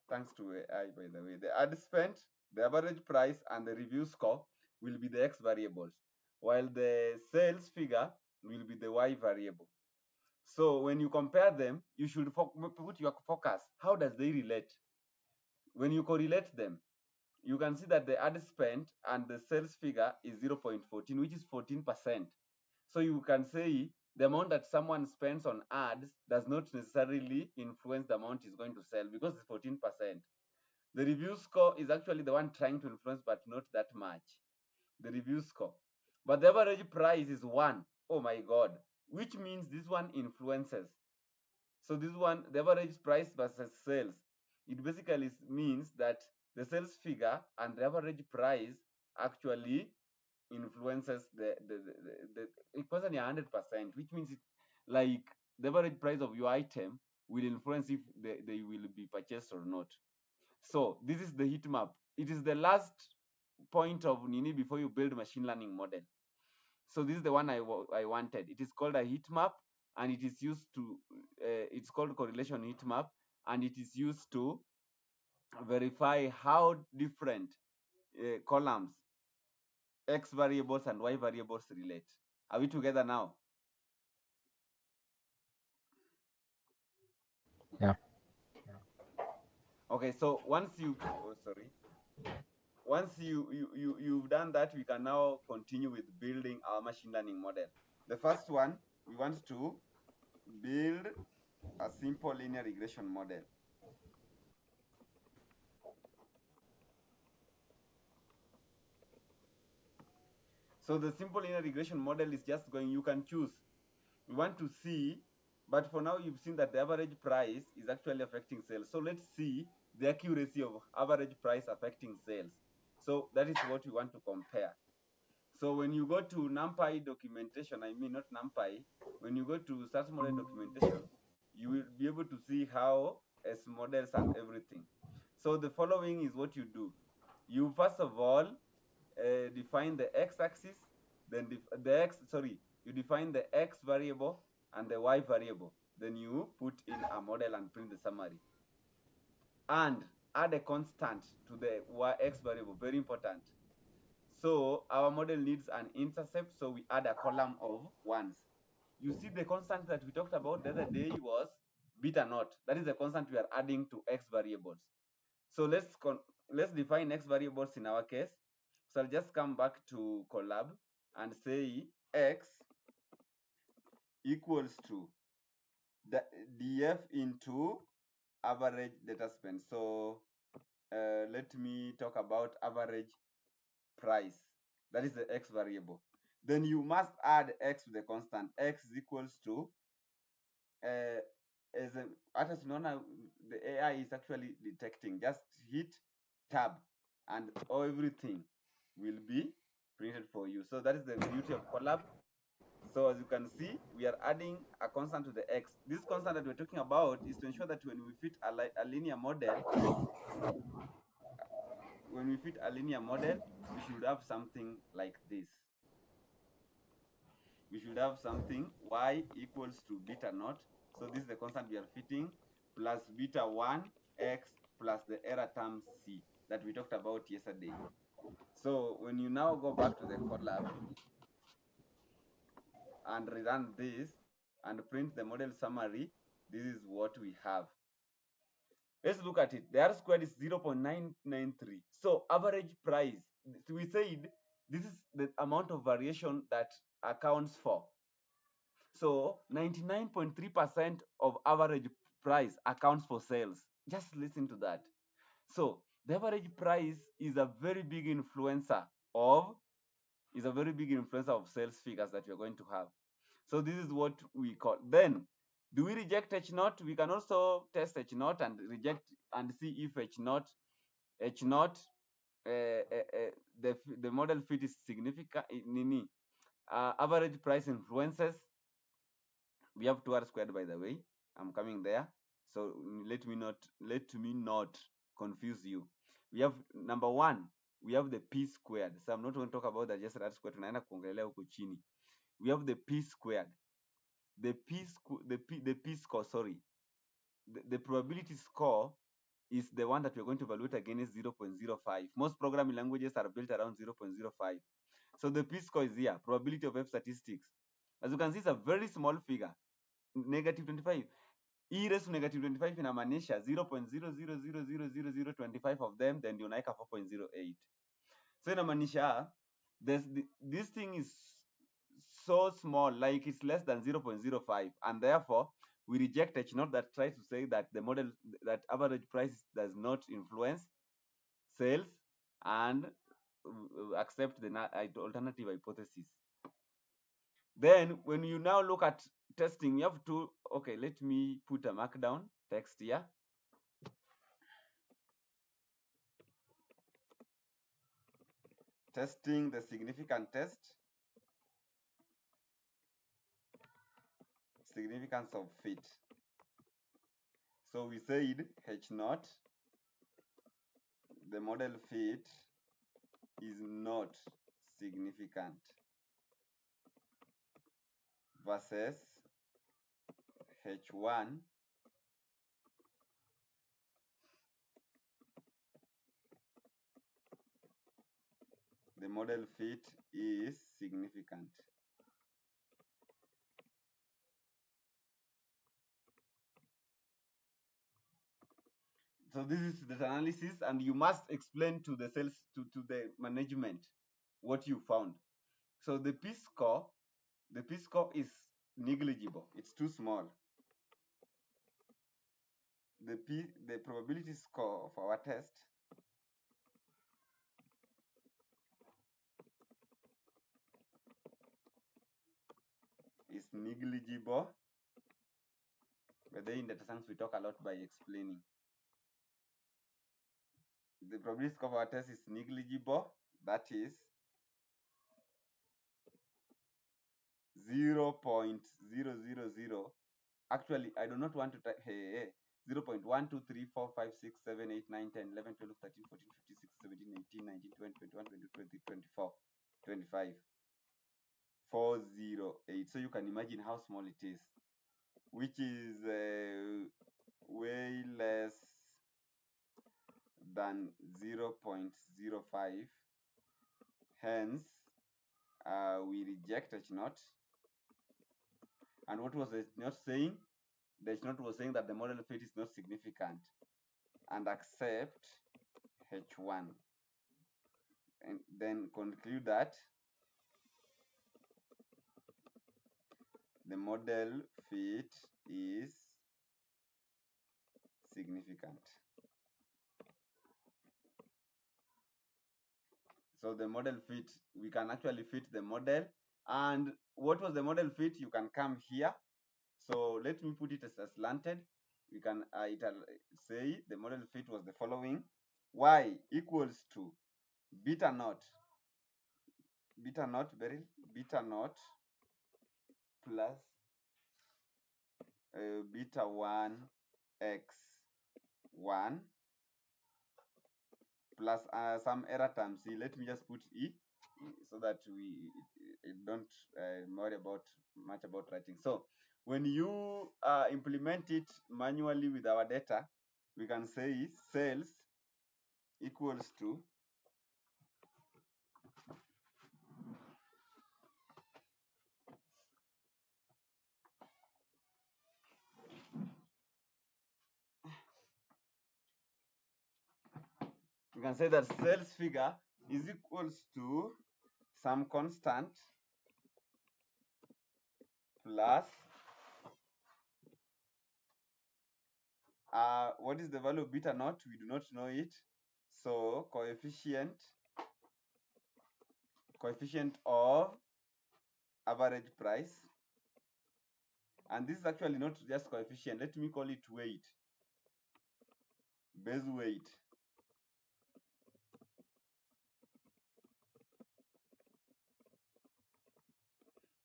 Speaker 1: thanks to AI, by the way, the ad spend, the average price, and the review score will be the x variables, while the sales figure will be the y variable. So when you compare them, you should put your focus. How does they relate? When you correlate them, you can see that the ad spend and the sales figure is 0.14, which is 14%. So you can say the amount that someone spends on ads does not necessarily influence the amount he's going to sell because it's 14%. The review score is actually the one trying to influence, but not that much. The review score. But the average price is 1. Oh my God. Which means this one influences. So this one, the average price versus sales, it basically means that the sales figure and the average price actually influences the equation 100%, which means like the average price of your item will influence if they will be purchased or not. So this is the heat map. It is the last point of Nini before you build machine learning model. So this is the one I wanted. It is called a heat map, and it is used to, it's called correlation heat map, and it is used to verify how different columns, x variables and y variables relate. Are we together now?
Speaker 3: Yeah.
Speaker 1: Okay, so once you, oh, sorry, once you've done that, we can now continue with building our machine learning model. The first one, we want to build a simple linear regression model. So the simple linear regression model is just going, you can choose. We want to see, but for now you've seen that the average price is actually affecting sales. So let's see the accuracy of average price affecting sales. So that is what we want to compare. So when you go to NumPy documentation, I mean not NumPy, when you go to stats model documentation, you will be able to see how as models and everything. So the following is what you do. You first of all define the x-axis, then you define the x variable and the y variable. Then you put in a model and print the summary. And add a constant to the x variable, very important. So our model needs an intercept, so we add a column of ones. You see the constant that we talked about the other day was beta naught. That is the constant we are adding to x variables. So let's define x variables in our case. So I'll just come back to Collab and say x equals to the df into average data spend. So let me talk about average price. That is the x variable. Then you must add x to the constant. X is equals to hata tunaona the AI is actually detecting. Just hit tab and everything will be printed for you. So that is the beauty of Collab. So as you can see, we are adding a constant to the x. This constant that we're talking about is to ensure that when we fit a linear model, we should have something like this. We should have something y equals to beta naught. So this is the constant we are fitting, plus beta 1 x plus the error term c that we talked about yesterday. So when you now go back to the Collab and rerun this and print the model summary, this is what we have. Let's look at it. The R squared is 0.993. So average price, we said this is the amount of variation that accounts for. So 99.3% of average price accounts for sales. Just listen to that. So the average price is a very big influencer of sales figures that we're going to have. So this is what we call. Then do we reject H naught? We can also test H naught and reject and see if H naught the model fit is significant. Average price influences. We have 2r squared, by the way. I'm coming there. So let me not confuse you. We have number one, we have the p squared. So I'm not going to talk about the just r squared. Tunaenda kuongelea huko chini. We have the p squared. The p score, sorry. The probability score is the one that we're going to evaluate against 0.05. Most programming languages are built around 0.05. So the p score is here, probability of f statistics. As you can see, it's a very small figure. Negative 25. E raised to negative 25 inamaanisha 0.0000025 of them, then ndio unaweka 4.08. So inamaanisha this thing is so small, like it's less than 0.05, and therefore we reject H naught that tries to say that the model, that average price does not influence sales, and accept the alternative hypothesis. Then when you now look at testing, you have to, okay, let me put a markdown text here. Testing the significance of fit. So we said H naught, the model fit is not significant versus H1 the model fit is significant. So this is the analysis, and you must explain to the sales, to the management what you found. So the p score is negligible. It's too small. The probability score of our test is negligible. But then in data science we talk a lot by explaining. The probability score of our test is negligible. That is 0.000. Actually, I do not want to type 0.1, 2, 3, 4, 5, 6, 7, 8, 9, 10, 11, 12, 13, 14, 15, 16, 17, 18, 19, 20, 21, 22, 23, 24, 25, 408. So you can imagine how small it is, which is way less than 0.05 Hence, we reject H0. And what was H0 saying? The H0 was saying that the model fit is not significant, and accept H1. And then conclude that the model fit is significant. So the model fit, we can actually fit the model. And what was the model fit? You can come here. So let me put it as slanted. We can say the model fit was the following: y equals to beta naught plus beta 1 x1 plus some error terms. See, let me just put e so that we don't worry about much about writing. So when you implement it manually with our data, we can say cells equals to we can say that cells figure is equals to some constant plus what is the value of beta naught? We do not know it. So coefficient of average price. And this is actually not just coefficient. Let me call it weight. Base weight.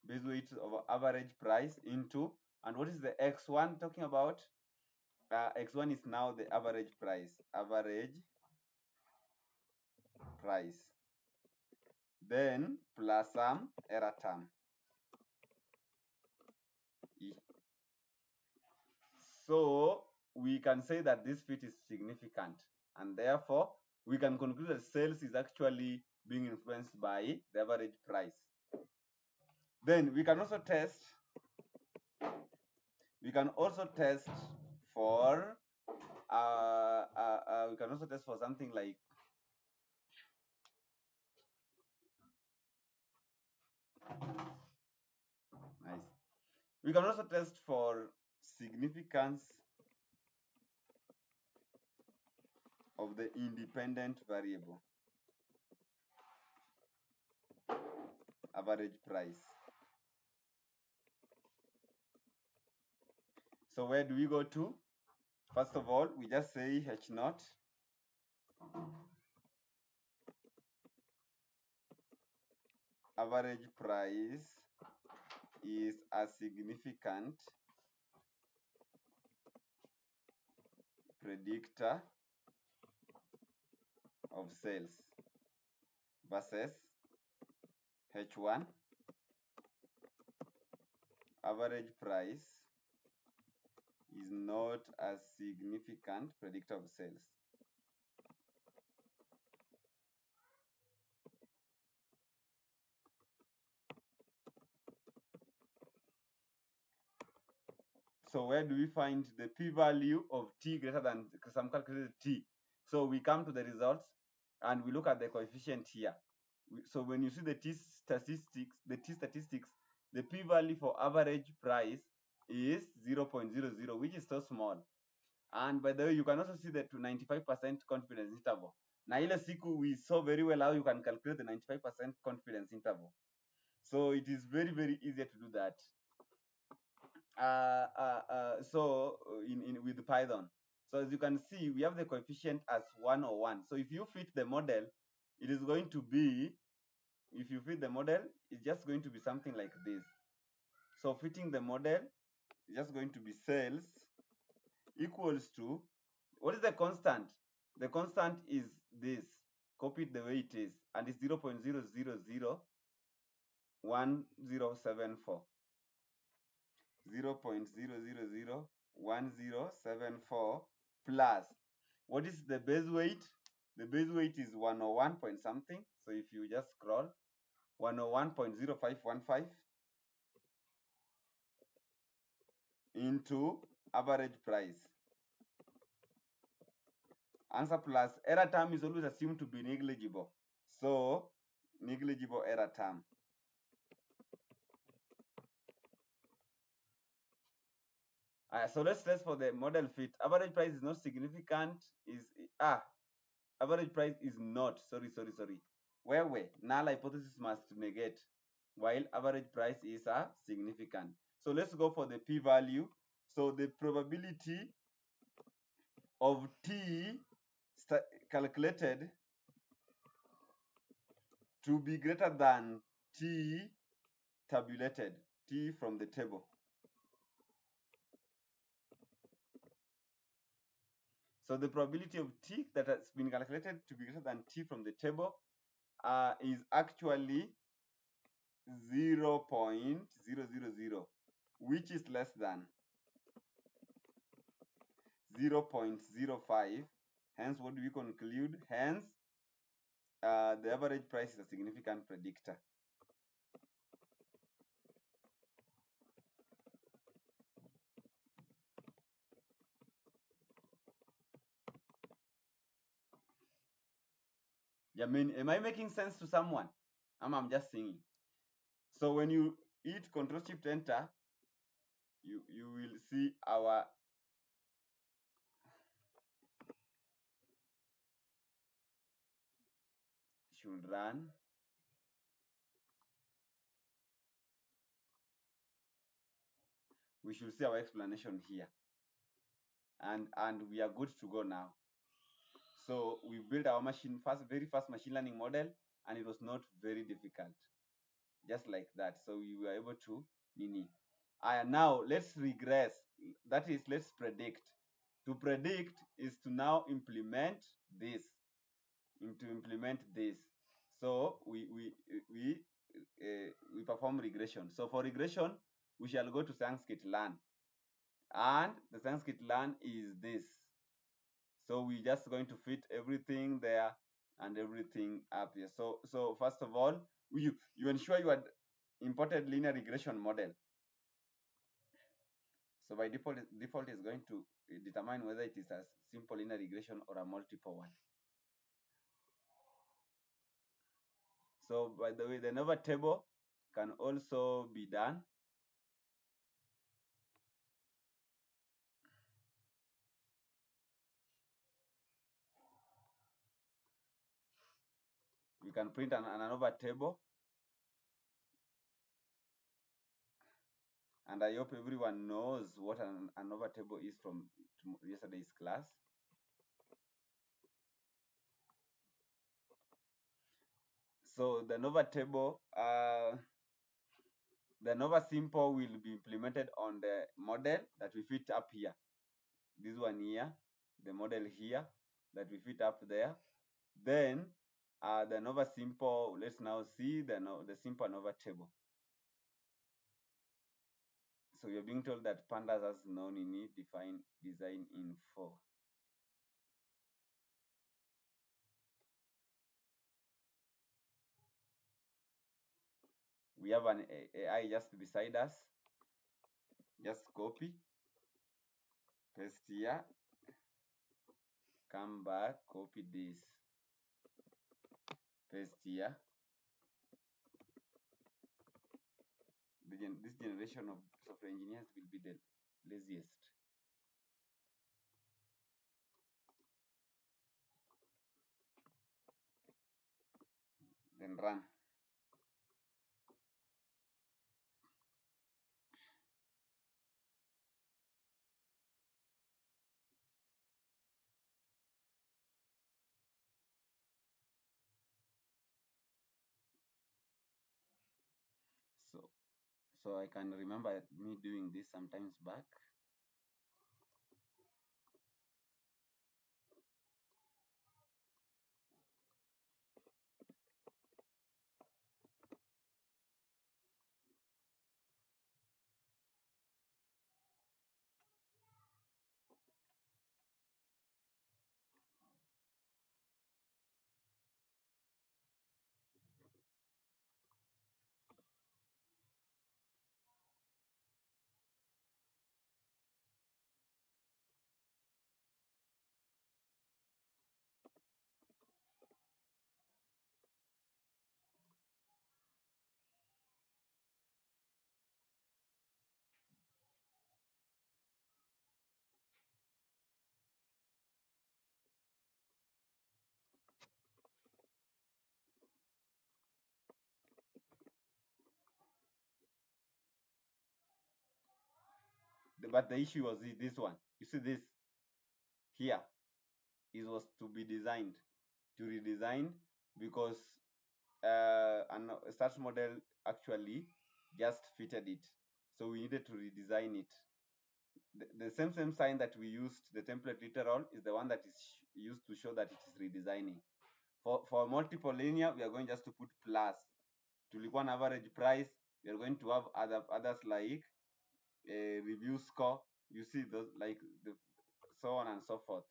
Speaker 1: Base weight of average price into, and what is the x1 talking about? X1 is now the average price. Then plus some error term. E. So we can say that this fit is significant, and therefore we can conclude that sales is actually being influenced by the average price. Then we can also test for something like nice. We can also test for significance of the independent variable, average price. So where do we go to? First of all, we just say H0 average price is a significant predictor of sales versus H1 average price is not a significant predictor of sales. So where do we find the p-value of t greater than some calculated t? So we come to the results and we look at the coefficient here. So when you see the t statistics, the p-value for average price is 0.00, which is so small. And by the way, you can also see that to 95% confidence interval. Na ile siku we saw very well how you can calculate the 95% confidence interval. So it is very, very easy to do that. With Python. So as you can see, we have the coefficient as 101. So if you fit the model, it is going to be, if you fit the model, it's just going to be something like this. So fitting the model is just going to be sales equals to, what is the constant? The constant is this, copied the way it is, and it's 0.0001074. 0.0001074 plus, what is the base weight? The base weight is 101 point something. So if you just scroll 101.0515 into average price. Answer plus error term is always assumed to be negligible. So negligible error term. So let's test for the model fit. Average price is not significant. Average price is not. Sorry. Where null hypothesis must negate, while average price is significant. So let's go for the p-value. So the probability of t calculated to be greater than t tabulated, t from the table. So the probability of t that has been calculated to be greater than t from the table is actually 0.000, which is less than 0.05. Hence, what do we conclude? Hence, the average price is a significant predictor. I mean, am I making sense to someone? I'm just singing. So when you hit Control-Shift-Enter, you will see our should run. We should see our explanation here, and we are good to go now. So we built our very fast machine learning model, and it was not very difficult, just like that. So we were able to now let's regress. That is, let's predict. To predict is to now implement this. So we perform regression. So for regression, we shall go to scikit-learn, and the scikit-learn is this. So we're just going to fit everything there and everything up here. So first of all, you ensure you had imported linear regression model. So by default is going to determine whether it is a simple linear regression or a multiple one. So by the way, the ANOVA table can also be done. We can print an ANOVA table. And I hope everyone knows what an ANOVA table is from yesterday's class. So the ANOVA table, the ANOVA simple will be implemented on the model that we fit up here. This one here, the model here that we fit up there. Then the ANOVA simple, let's now see the simple ANOVA table. So you're being told that pandas as known in it define design info. We have an AI just beside us. Just copy, paste here, come back, copy this, paste here. This generation of software engineers will be the laziest. Then run. So I can remember me doing this sometimes back. but the issue was this one. You see this here, it was to be designed, to redesign, because a start model actually just fitted it, so we needed to redesign it. The same sign that we used, the template literal, is the one that is used to show that it is redesigning. For multiple linear, we are going just to put plus. Tulikuwa na average price, we are going to have others like a review score. You see those, like the so on and so forth.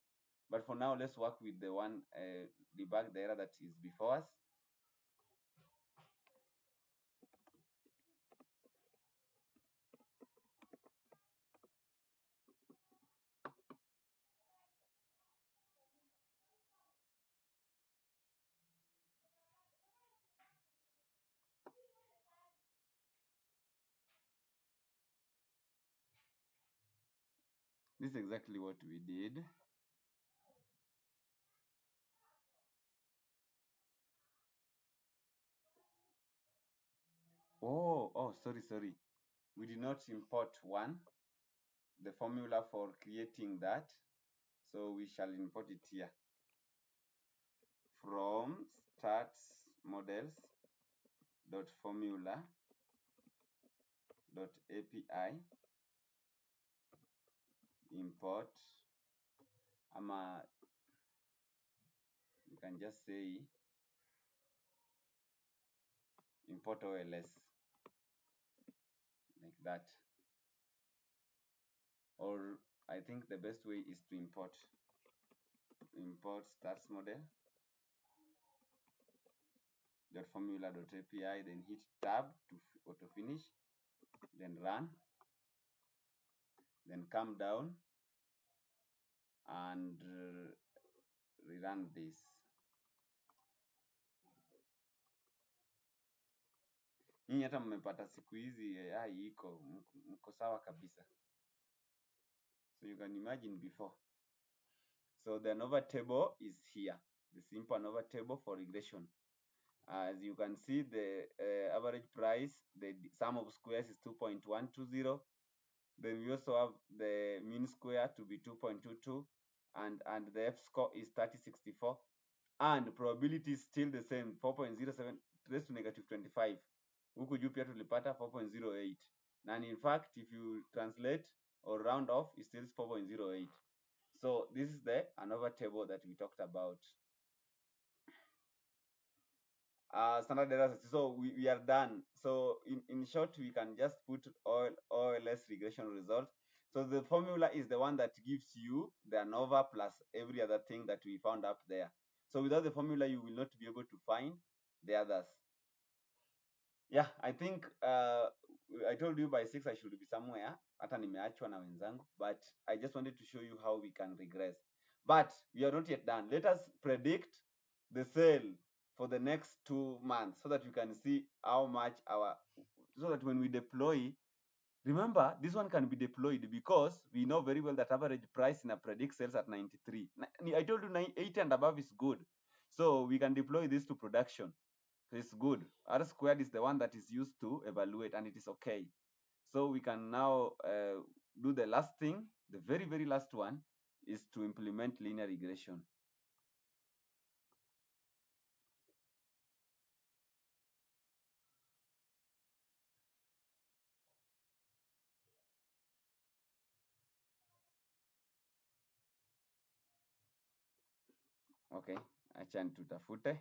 Speaker 1: But for now, let's work with the one debug the error that is before us. This is exactly what we did. Oh, sorry. We did not import the formula for creating that. So we shall import it here. From start models dot formula dot API import, you can just say import OLS, like that. Or I think the best way is to import start model dot formula dot API, then hit tab to auto finish, then run, then come down and rerun this. Nyinyi hata mmepata siku hizi AI iko mko sawa kabisa. So you can imagine before. So the ANOVA table is here, the simple ANOVA table for regression. As you can see, the average price, the sum of squares is 2.120. Then we also have the mean square to be 2.22, and the F score is 3064, and probability is still the same, 4.07 raised to negative 25. Huku juu pia tulipata 4.08, and in fact if you translate or round off, it still is 4.08. So this is the ANOVA table that we talked about. Standard errors. So we are done. So in short, we can just put OLS regression result. So the formula is the one that gives you the ANOVA plus every other thing that we found up there. So without the formula, you will not be able to find the others. Yeah, I think I told you by 6 I should be somewhere. Hata nimeachwa na wenzangu, but I just wanted to show you how we can regress. But we are not yet done. Let us predict the sale for the next 2 months so that you can see how much so that when we deploy, remember this one can be deployed because we know very well that average price in a predict sales at 93. I told you 80 and above is good. So we can deploy this to production. It's good. R squared is the one that is used to evaluate, and it is okay. So we can now do the last thing. The very last one is to implement linear regression. Okay, acha tutafute.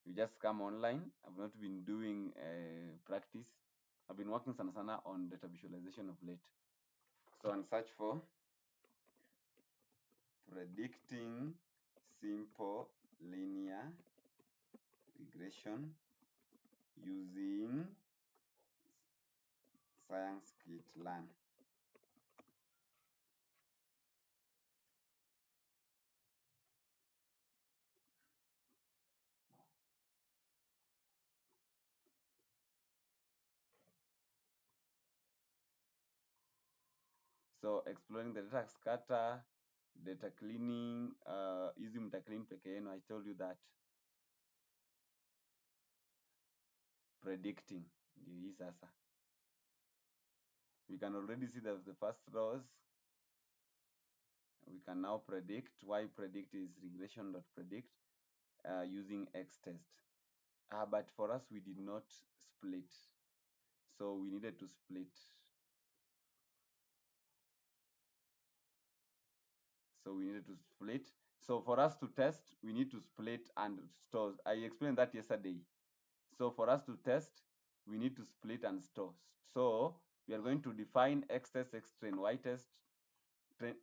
Speaker 1: You just come online. I've not been doing practice. I've been working sana on data visualization of late. So and search for predicting simple linear regression using scikit-learn. So exploring the data scatter, data cleaning, using mta clean peke yenu, I told you that. Predicting ndio hii sasa. We can already see that the first rows. We can now predict. Why predict is regression.predict using X-test. But for us, we did not split. So we needed to split. So for us to test, we need to split and store. I explained that yesterday. So for us to test, we need to split and store. So we are going to define X test, X train, Y test,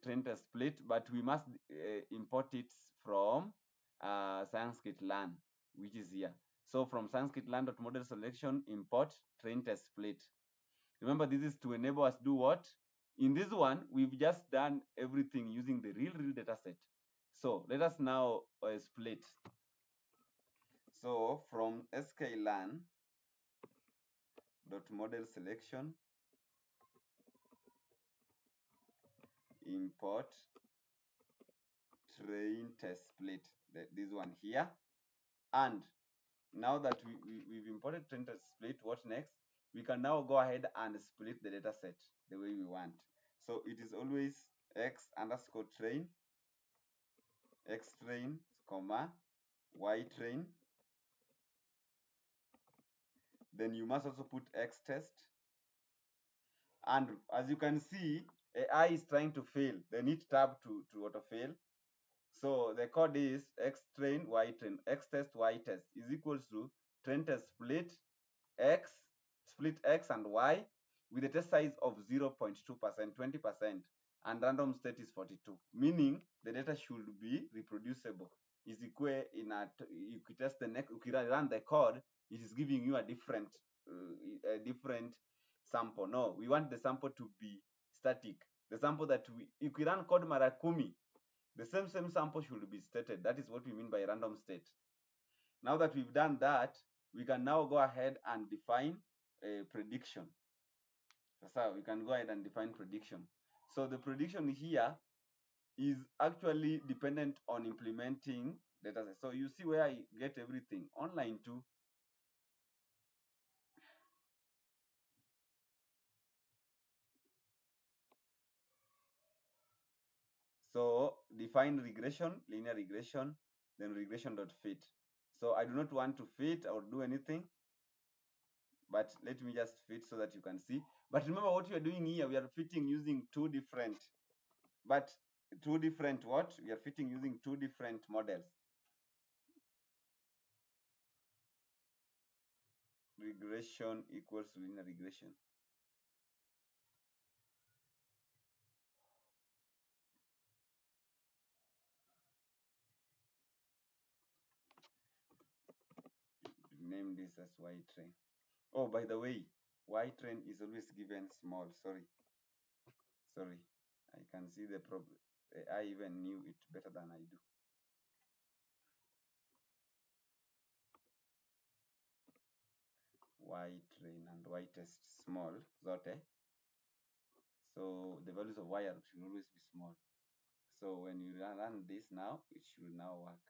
Speaker 1: train test split, but we must import it from scikit-learn, which is here. So from scikit-learn.model selection, import train test split. Remember, this is to enable us do what? In this one, we've just done everything using the real data set. So let us now split. So from sklearn.model selection, import train test split, this one here. And now that we've imported train test split, what next? We can now go ahead and split the data set the way we want. So it is always x underscore train, x train, comma, y train. Then you must also put x test. And as you can see, AI is trying to fail. They need tab to auto fail. So the code is x train, y train, x test, y test is equals to train test split x and y with a test size of 0.2%, 20%, and random state is 42, meaning the data should be reproducible. Is equal in a, you could test the next, you run the code, it is giving you a different sample. No, we want the sample to be static. The sample that if we run code marakumi, the same sample should be stated. That is what we mean by random state. Now that we've done that, we can now go ahead and define a prediction. So we can go ahead and define prediction. So the prediction here is actually dependent on implementing data set. So you see where I get everything online too. So define regression, linear regression, then regression.fit. So I do not want to fit or do anything, but let me just fit so that you can see. But remember what we are doing here, we are fitting using two different what? We are fitting using two different models. Regression equals linear regression. Name this as Y train. Oh, by the way, Y train is always given small. Sorry. I can see the problem. I even knew it better than I do. Y train and Y test small, zote. So the values of Y should always be small. So when you run this now, it should now work.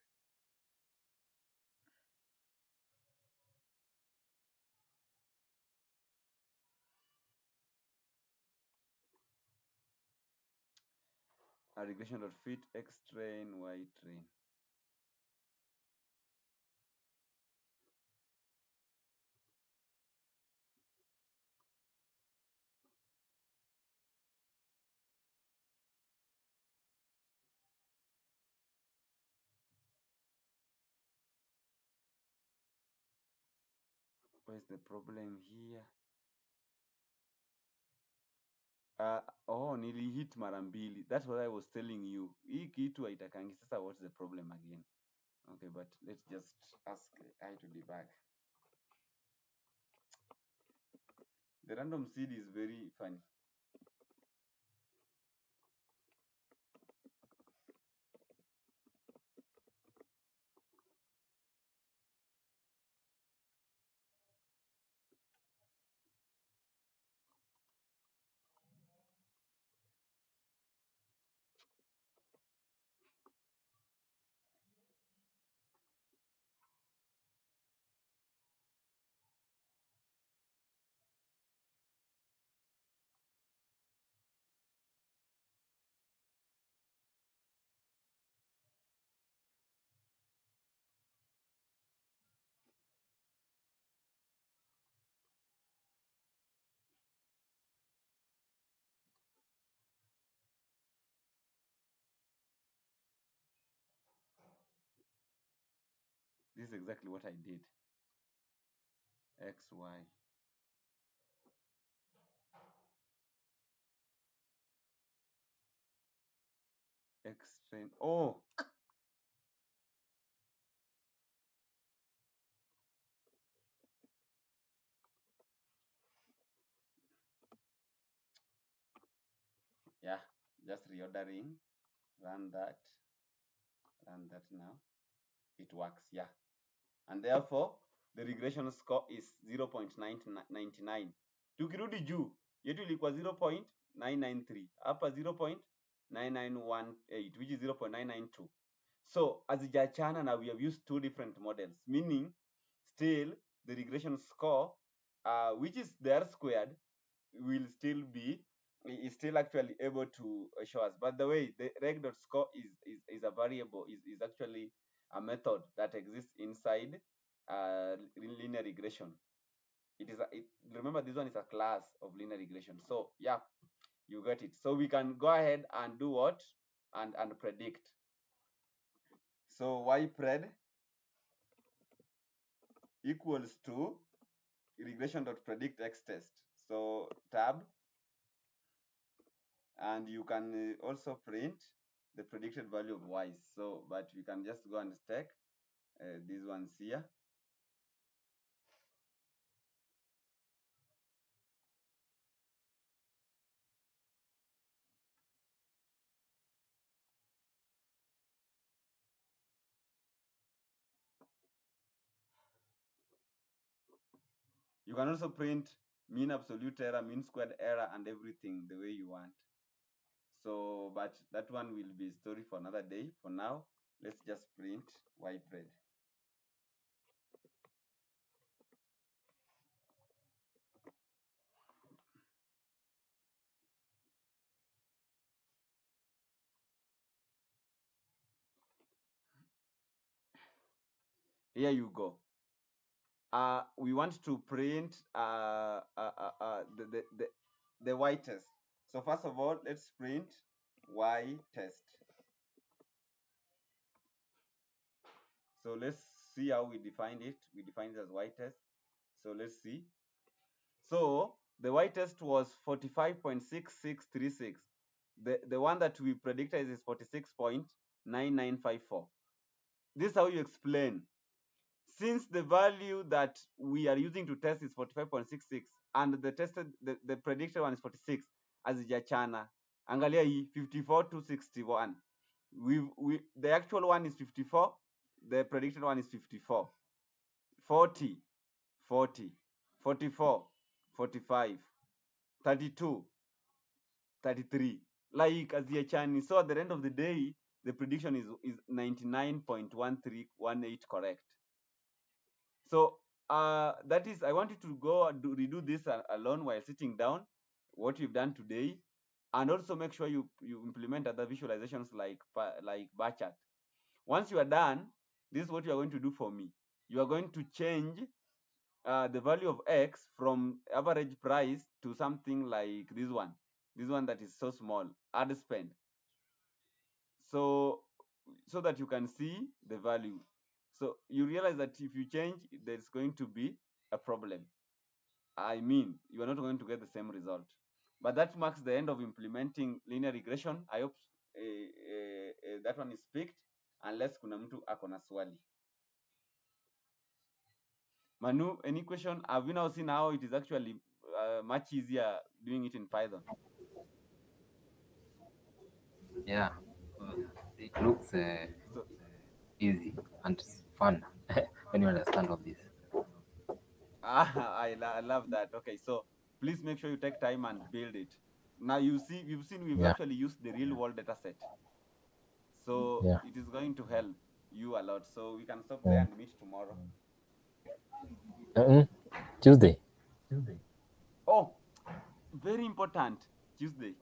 Speaker 1: A regression.fit X train, Y train. Where's the problem here? Nilihit mara mbili. That's what I was telling you. Hii kitu haitakangi. Sasa what's the problem again? Okay, but let's just ask I to debug. The random seed is very funny. this is exactly what I did. XY. X train. Oh, yeah, just reordering. Run that now. It works, yeah. And therefore, the regression score is 0.99. Tukirudi juu, yetu ilikuwa 0.993. Hapa 0.9918, which is 0.992. So, hazijachana na we have used two different models, meaning still the regression score, which is the R squared, will still be is still actually able to show us. But the way the reg.score is a variable, is actually a method that exists inside linear regression. It is remember, this one is a class of linear regression. So yeah, you get it. So we can go ahead and do what? And predict. So ypred equals to regression.predict x test. So tab, and you can also print the predicted value of y's. So, but you can just go and stack these ones here. You can also print mean absolute error, mean squared error, and everything the way you want. So, but that one will be a story for another day. For now, let's just print ypred. Here you go. We want to print the y test. So first of all, let's print y test. So let's see how we defined it. We defined it as y test. So let's see. So the y test was 45.6636. The one that we predicted is 46.9954. This is how you explain. Since the value that we are using to test is 45.66 and the predicted one is 46, hazijachana. Angalia hii 54 the actual one is 54, the predicted one is 54. 40, 40, 44, 45, 32, 33. Like hazijachani. So at the end of the day, the prediction is 99.1318 correct. So that is, I want you to go redo this alone while sitting down, what you've done today, and also make sure you implement other visualizations like bar chart. Once you are done, this is what you are going to do for me. You are going to change the value of x from average price to something like this one that is so small, ad spend, so that you can see the value. So you realize that if you change, there's going to be a problem. I mean, you are not going to get the same result. But that marks the end of implementing linear regression. I hope that one is picked, unless kuna mtu ako na swali. Manu, any question? Have you now seen how it is actually much easier doing it in Python?
Speaker 3: Yeah, it looks
Speaker 1: So
Speaker 3: easy and fun when you understand all this.
Speaker 1: I love that. Okay, so please make sure you take time and build it. Now you've seen we've
Speaker 3: Yeah,
Speaker 1: actually used the real world data set. So
Speaker 3: yeah.
Speaker 1: it is going to help you a lot. So we can stop there and meet tomorrow.
Speaker 3: Tuesday.
Speaker 1: Oh, very important, Tuesday.